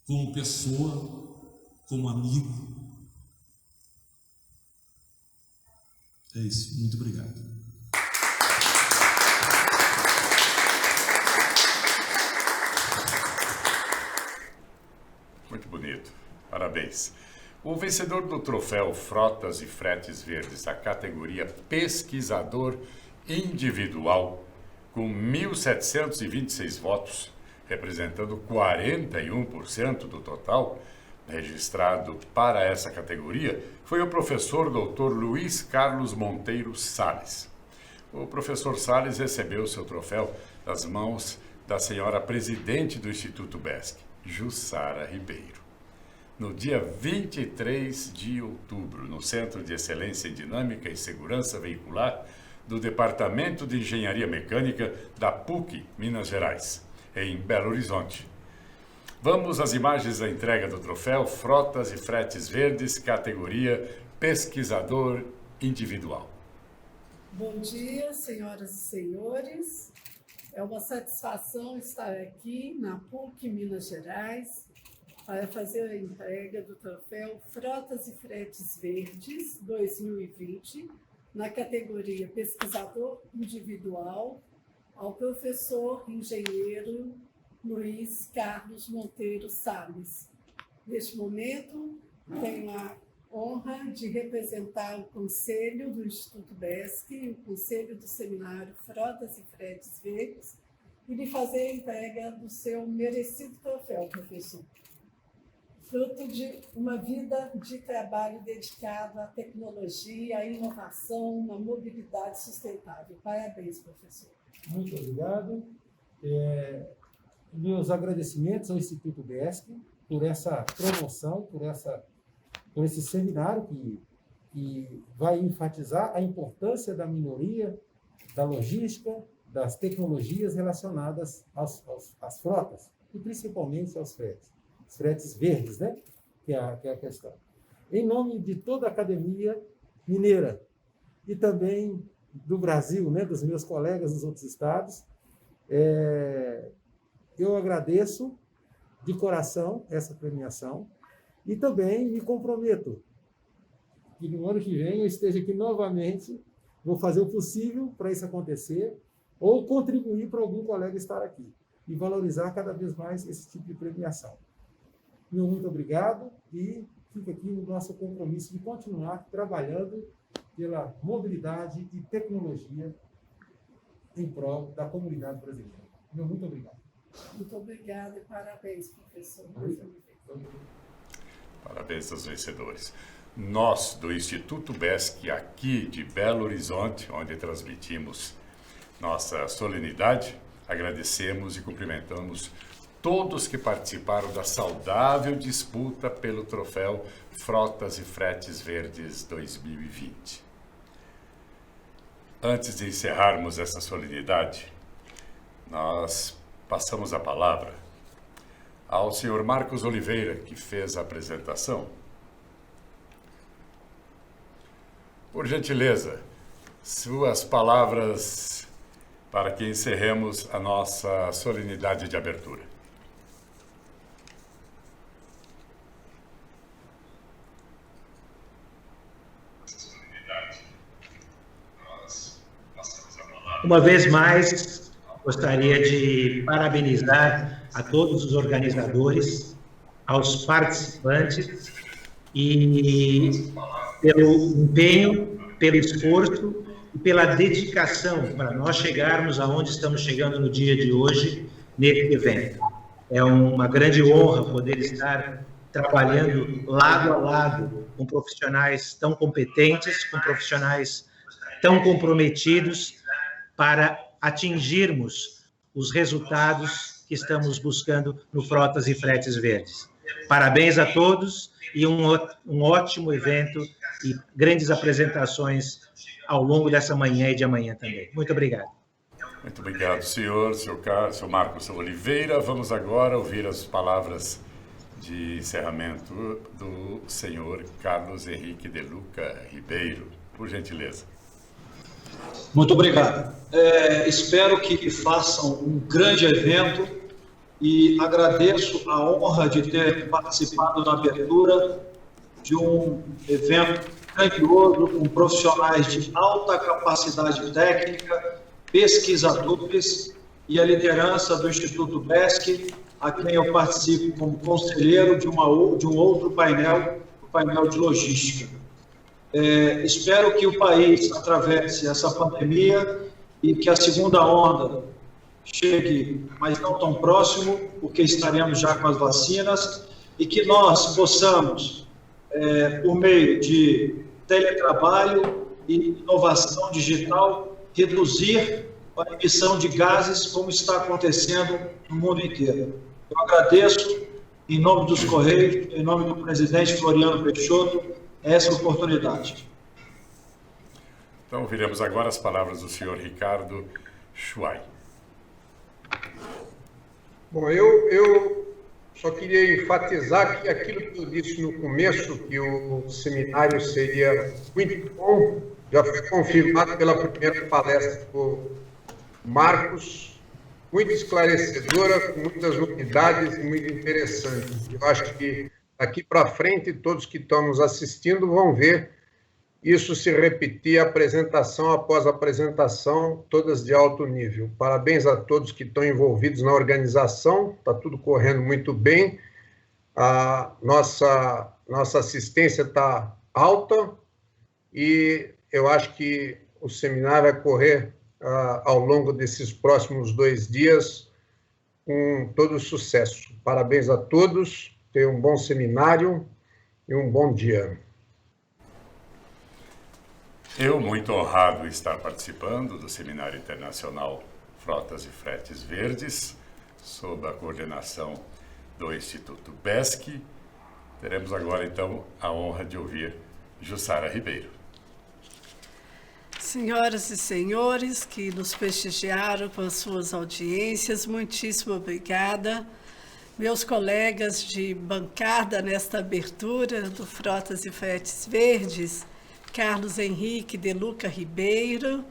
como pessoa, como amigo. É isso, muito obrigado. Muito bonito, parabéns. O vencedor do troféu Frotas e Fretes Verdes da categoria Pesquisador Individual, com 1.726 votos, representando 41% do total registrado para essa categoria, foi o professor Dr. Luiz Carlos Monteiro Salles. O professor Salles recebeu seu troféu das mãos da senhora presidente do Instituto BESC, Jussara Ribeiro. No dia 23 de outubro, no Centro de Excelência em Dinâmica e Segurança Veicular do Departamento de Engenharia Mecânica da PUC, Minas Gerais, em Belo Horizonte. Vamos às imagens da entrega do troféu Frotas e Fretes Verdes, categoria Pesquisador Individual. Bom dia, senhoras e senhores. É uma satisfação estar aqui na PUC, Minas Gerais, para fazer a entrega do troféu Frotas e Fretes Verdes 2020, na categoria Pesquisador Individual, ao professor engenheiro Luiz Carlos Monteiro Salles. Neste momento, tenho a honra de representar o Conselho do Instituto BESC e o Conselho do Seminário Frotas e Fretes Verdes e de fazer a entrega do seu merecido troféu, professor. Fruto de uma vida de trabalho dedicado à tecnologia, à inovação, na mobilidade sustentável. Parabéns, professor. Muito obrigado. Meus agradecimentos ao Instituto BESC por essa promoção, por esse seminário que vai enfatizar a importância da minoria, da logística, das tecnologias relacionadas às frotas, e principalmente aos fretes verdes, né? que é a questão. Em nome de toda a Academia Mineira e também do Brasil, né? Dos meus colegas dos outros estados, eu agradeço de coração essa premiação e também me comprometo que no ano que vem eu esteja aqui novamente, vou fazer o possível para isso acontecer ou contribuir para algum colega estar aqui e valorizar cada vez mais esse tipo de premiação. Meu muito obrigado e fica aqui o nosso compromisso de continuar trabalhando pela mobilidade e tecnologia em prol da comunidade brasileira. Meu muito obrigado. Muito obrigada e parabéns, professor. Parabéns aos vencedores. Nós, do Instituto BESC, aqui de Belo Horizonte, onde transmitimos nossa solenidade, agradecemos e cumprimentamos todos que participaram da saudável disputa pelo troféu Frotas e Fretes Verdes 2020. Antes de encerrarmos essa solenidade, nós passamos a palavra ao senhor Marcos Oliveira, que fez a apresentação. Por gentileza, suas palavras para que encerremos a nossa solenidade de abertura. Uma vez mais, gostaria de parabenizar a todos os organizadores, aos participantes e pelo empenho, pelo esforço e pela dedicação para nós chegarmos aonde estamos chegando no dia de hoje, nesse evento. É uma grande honra poder estar trabalhando lado a lado com profissionais tão competentes, com profissionais tão comprometidos para atingirmos os resultados que estamos buscando no Frotas e Fretes Verdes. Parabéns a todos e um ótimo evento e grandes apresentações ao longo dessa manhã e de amanhã também. Muito obrigado. Muito obrigado, senhor Marcos Oliveira. Vamos agora ouvir as palavras de encerramento do senhor Carlos Henrique de Luca Ribeiro. Por gentileza. Muito obrigado. Espero que façam um grande evento e agradeço a honra de ter participado na abertura de um evento grandioso com profissionais de alta capacidade técnica, pesquisadores e a liderança do Instituto BESC, a quem eu participo como conselheiro de um outro painel, o painel de logística. Espero que o país atravesse essa pandemia e que a segunda onda chegue, mas não tão próximo, porque estaremos já com as vacinas, e que nós possamos, por meio de teletrabalho e inovação digital, reduzir a emissão de gases, como está acontecendo no mundo inteiro. Eu agradeço, em nome dos Correios, em nome do presidente Floriano Peixoto, essa oportunidade. Então, ouviremos agora as palavras do senhor Ricardo Chuai. Bom, eu só queria enfatizar que aquilo que eu disse no começo, que o seminário seria muito bom, já foi confirmado pela primeira palestra do Marcos, muito esclarecedora, com muitas novidades e muito interessante. Eu acho que daqui para frente, todos que estão nos assistindo vão ver isso se repetir apresentação após apresentação, todas de alto nível. Parabéns a todos que estão envolvidos na organização, está tudo correndo muito bem, a nossa assistência está alta e eu acho que o seminário vai correr ao longo desses próximos 2 dias com todo sucesso. Parabéns a todos, tenham um bom seminário e um bom dia. Eu, muito honrado em estar participando do Seminário Internacional Frotas e Fretes Verdes, sob a coordenação do Instituto BESC. Teremos agora, então, a honra de ouvir Jussara Ribeiro. Senhoras e senhores que nos prestigiaram com as suas audiências, muitíssimo obrigada. Meus colegas de bancada nesta abertura do Frotas e Fretes Verdes, Carlos Henrique de Luca Ribeiro,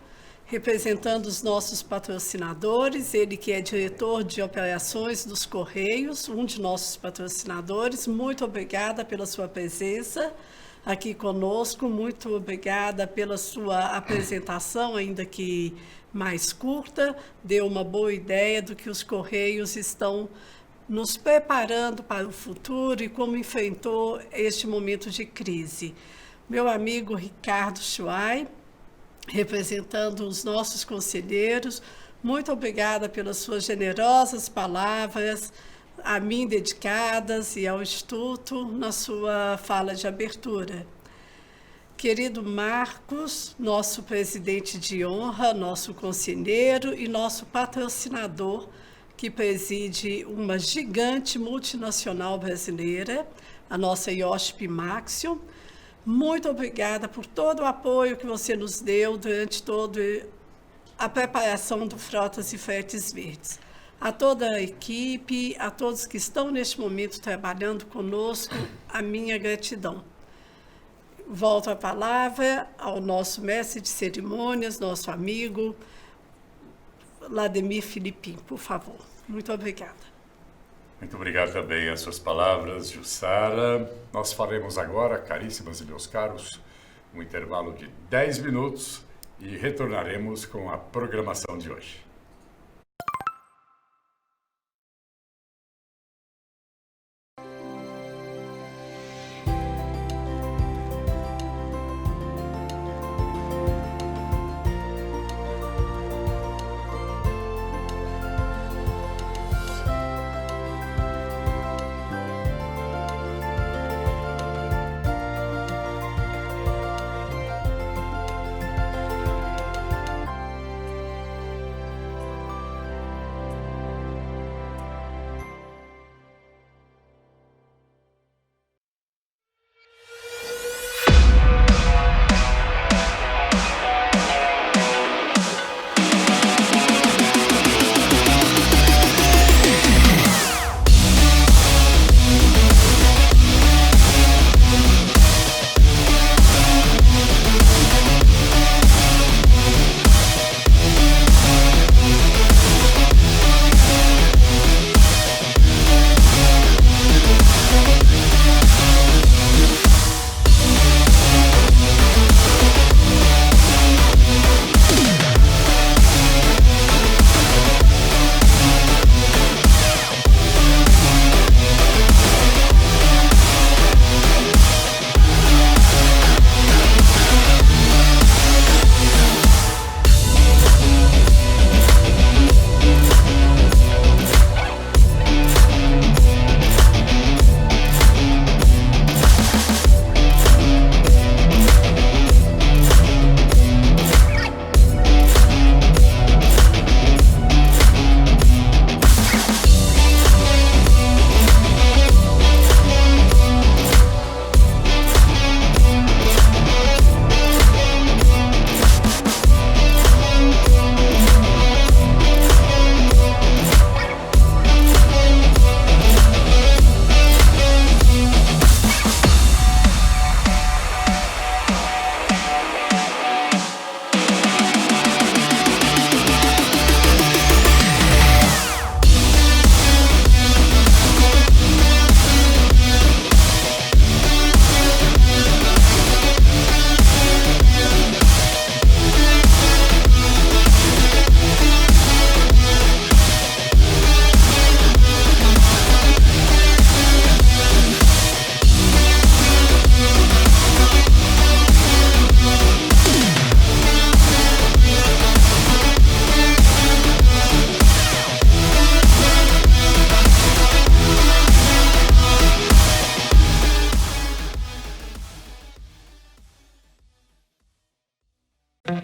representando os nossos patrocinadores, ele que é diretor de operações dos Correios, um de nossos patrocinadores. Muito obrigada pela sua presença aqui conosco, muito obrigada pela sua apresentação, ainda que mais curta, deu uma boa ideia do que os Correios estão nos preparando para o futuro e como enfrentou este momento de crise. Meu amigo Ricardo Chuai, representando os nossos conselheiros, muito obrigada pelas suas generosas palavras, a mim dedicadas e ao Instituto na sua fala de abertura. Querido Marcos, nosso presidente de honra, nosso conselheiro e nosso patrocinador, que preside uma gigante multinacional brasileira, a nossa IOSP Máximo. Muito obrigada por todo o apoio que você nos deu durante toda a preparação do Frotas e Fretes Verdes. A toda a equipe, a todos que estão neste momento trabalhando conosco, a minha gratidão. Volto a palavra ao nosso mestre de cerimônias, nosso amigo Lademir Filipim, por favor. Muito obrigada. Muito obrigado também às suas palavras, Jussara. Nós faremos agora, caríssimas e meus caros, um intervalo de 10 minutos e retornaremos com a programação de hoje.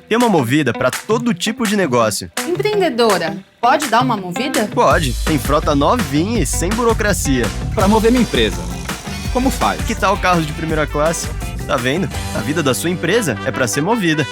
Tem uma movida para todo tipo de negócio. Empreendedora, pode dar uma movida? Pode. Tem frota novinha e sem burocracia. Para mover minha empresa, como faz? Que tal carros de primeira classe? Tá vendo? A vida da sua empresa é para ser movida.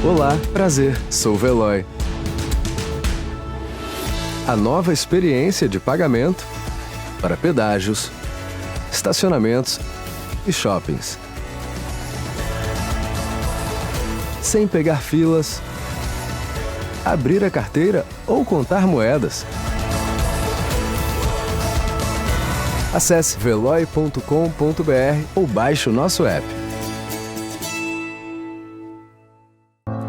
Olá, prazer, sou o Veloy. A nova experiência de pagamento para pedágios, estacionamentos e shoppings. Sem pegar filas, abrir a carteira ou contar moedas. Acesse veloy.com.br ou baixe o nosso app.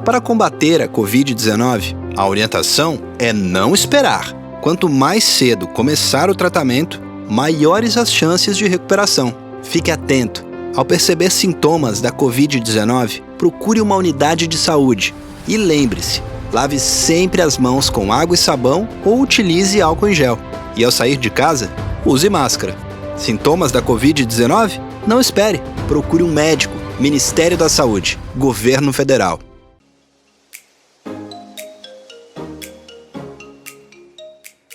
Para combater a Covid-19, a orientação é não esperar. Quanto mais cedo começar o tratamento, maiores as chances de recuperação. Fique atento. Ao perceber sintomas da Covid-19, procure uma unidade de saúde. E lembre-se, lave sempre as mãos com água e sabão ou utilize álcool em gel. E ao sair de casa, use máscara. Sintomas da Covid-19? Não espere. Procure um médico. Ministério da Saúde. Governo Federal.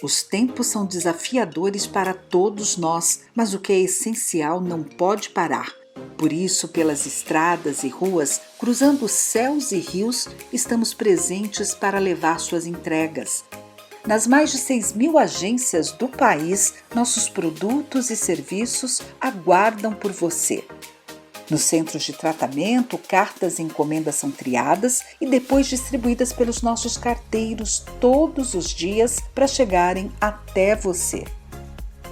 Os tempos são desafiadores para todos nós, mas o que é essencial não pode parar. Por isso, pelas estradas e ruas, cruzando céus e rios, estamos presentes para levar suas entregas. Nas mais de 6.000 agências do país, nossos produtos e serviços aguardam por você. Nos centros de tratamento, cartas e encomendas são triadas e depois distribuídas pelos nossos carteiros todos os dias para chegarem até você.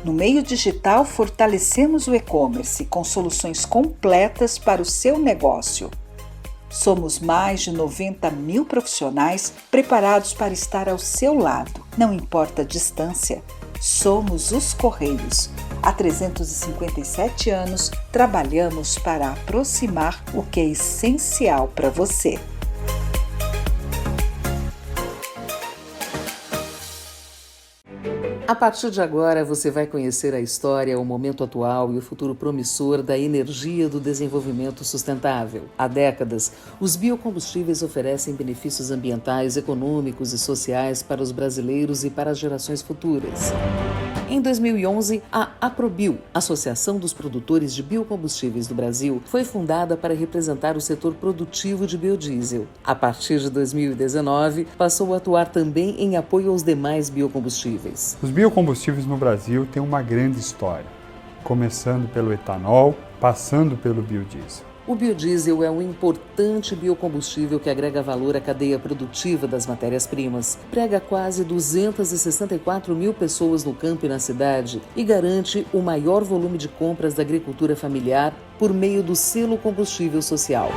No meio digital, fortalecemos o e-commerce com soluções completas para o seu negócio. Somos mais de 90.000 profissionais preparados para estar ao seu lado, não importa a distância. Somos os Correios. Há 357 anos, trabalhamos para aproximar o que é essencial para você. A partir de agora, você vai conhecer a história, o momento atual e o futuro promissor da energia do desenvolvimento sustentável. Há décadas, os biocombustíveis oferecem benefícios ambientais, econômicos e sociais para os brasileiros e para as gerações futuras. Em 2011, a Aprobio, Associação dos Produtores de Biocombustíveis do Brasil, foi fundada para representar o setor produtivo de biodiesel. A partir de 2019, passou a atuar também em apoio aos demais biocombustíveis. Os biocombustíveis no Brasil têm uma grande história, começando pelo etanol, passando pelo biodiesel. O biodiesel é um importante biocombustível que agrega valor à cadeia produtiva das matérias-primas, emprega quase 264 mil pessoas no campo e na cidade e garante o maior volume de compras da agricultura familiar por meio do selo combustível social.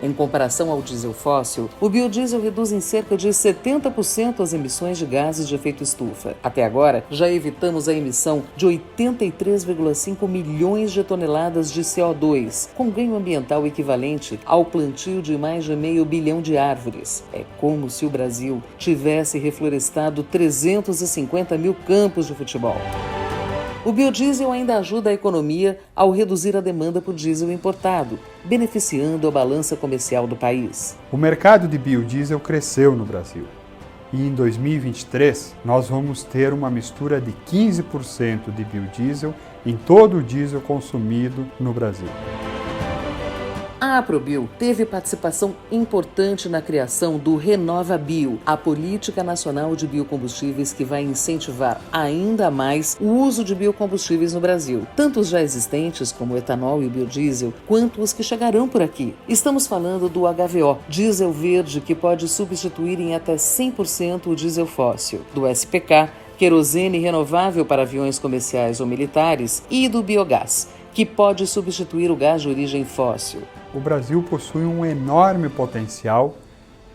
Em comparação ao diesel fóssil, o biodiesel reduz em cerca de 70% as emissões de gases de efeito estufa. Até agora, já evitamos a emissão de 83,5 milhões de toneladas de CO2, com ganho ambiental equivalente ao plantio de mais de meio bilhão de árvores. É como se o Brasil tivesse reflorestado 350 mil campos de futebol. O biodiesel ainda ajuda a economia ao reduzir a demanda por diesel importado, beneficiando a balança comercial do país. O mercado de biodiesel cresceu no Brasil e em 2023 nós vamos ter uma mistura de 15% de biodiesel em todo o diesel consumido no Brasil. A Aprobio teve participação importante na criação do Renova Bio, a política nacional de biocombustíveis que vai incentivar ainda mais o uso de biocombustíveis no Brasil, tanto os já existentes, como o etanol e o biodiesel, quanto os que chegarão por aqui. Estamos falando do HVO, diesel verde, que pode substituir em até 100% o diesel fóssil, do SPK, querosene renovável para aviões comerciais ou militares, e do biogás, que pode substituir o gás de origem fóssil. O Brasil possui um enorme potencial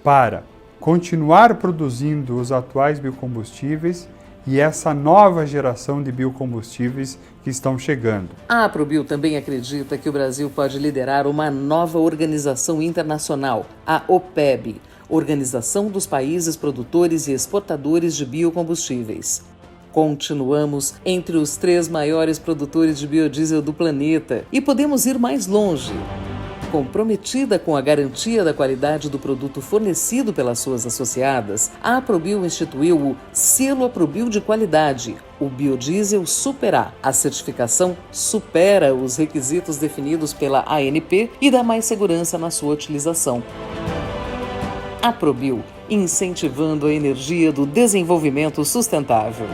para continuar produzindo os atuais biocombustíveis e essa nova geração de biocombustíveis que estão chegando. A Aprobio também acredita que o Brasil pode liderar uma nova organização internacional, a OPEB, Organização dos Países Produtores e Exportadores de Biocombustíveis. Continuamos entre os 3 maiores produtores de biodiesel do planeta e podemos ir mais longe. Comprometida com a garantia da qualidade do produto fornecido pelas suas associadas, a Aprobio instituiu o Selo Aprobio de Qualidade, o biodiesel Super A. A certificação supera os requisitos definidos pela ANP e dá mais segurança na sua utilização. Aprobio, incentivando a energia do desenvolvimento sustentável.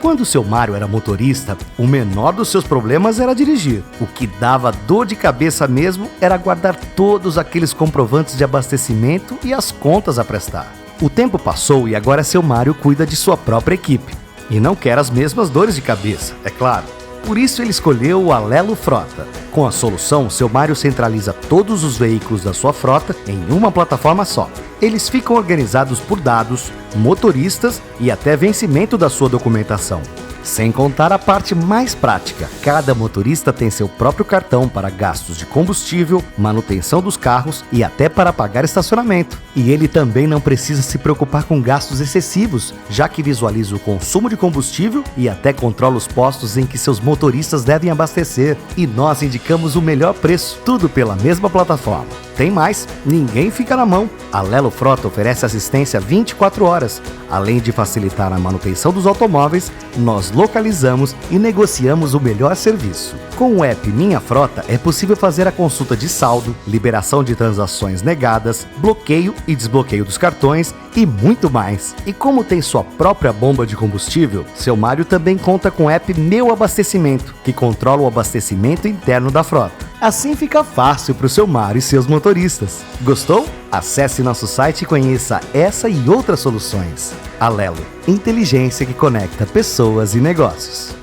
Quando seu Mário era motorista, o menor dos seus problemas era dirigir. O que dava dor de cabeça mesmo era guardar todos aqueles comprovantes de abastecimento e as contas a prestar. O tempo passou e agora seu Mário cuida de sua própria equipe. E não quer as mesmas dores de cabeça, é claro. Por isso ele escolheu o Alelo Frota. Com a solução, seu Mário centraliza todos os veículos da sua frota em uma plataforma só. Eles ficam organizados por dados, motoristas e até vencimento da sua documentação. Sem contar a parte mais prática, cada motorista tem seu próprio cartão para gastos de combustível, manutenção dos carros e até para pagar estacionamento. E ele também não precisa se preocupar com gastos excessivos, já que visualiza o consumo de combustível e até controla os postos em que seus motoristas devem abastecer. E nós indicamos o melhor preço, tudo pela mesma plataforma. Tem mais, ninguém fica na mão. A Alelo Frota oferece assistência 24 horas. Além de facilitar a manutenção dos automóveis, nós localizamos e negociamos o melhor serviço. Com o app Minha Frota é possível fazer a consulta de saldo, liberação de transações negadas, bloqueio e desbloqueio dos cartões e muito mais. E como tem sua própria bomba de combustível, seu Mário também conta com o app Meu Abastecimento, que controla o abastecimento interno da frota. Assim fica fácil para o seu Mário e seus motoristas. Gostou? Acesse nosso site e conheça essa e outras soluções. Alelo, inteligência que conecta pessoas e negócios.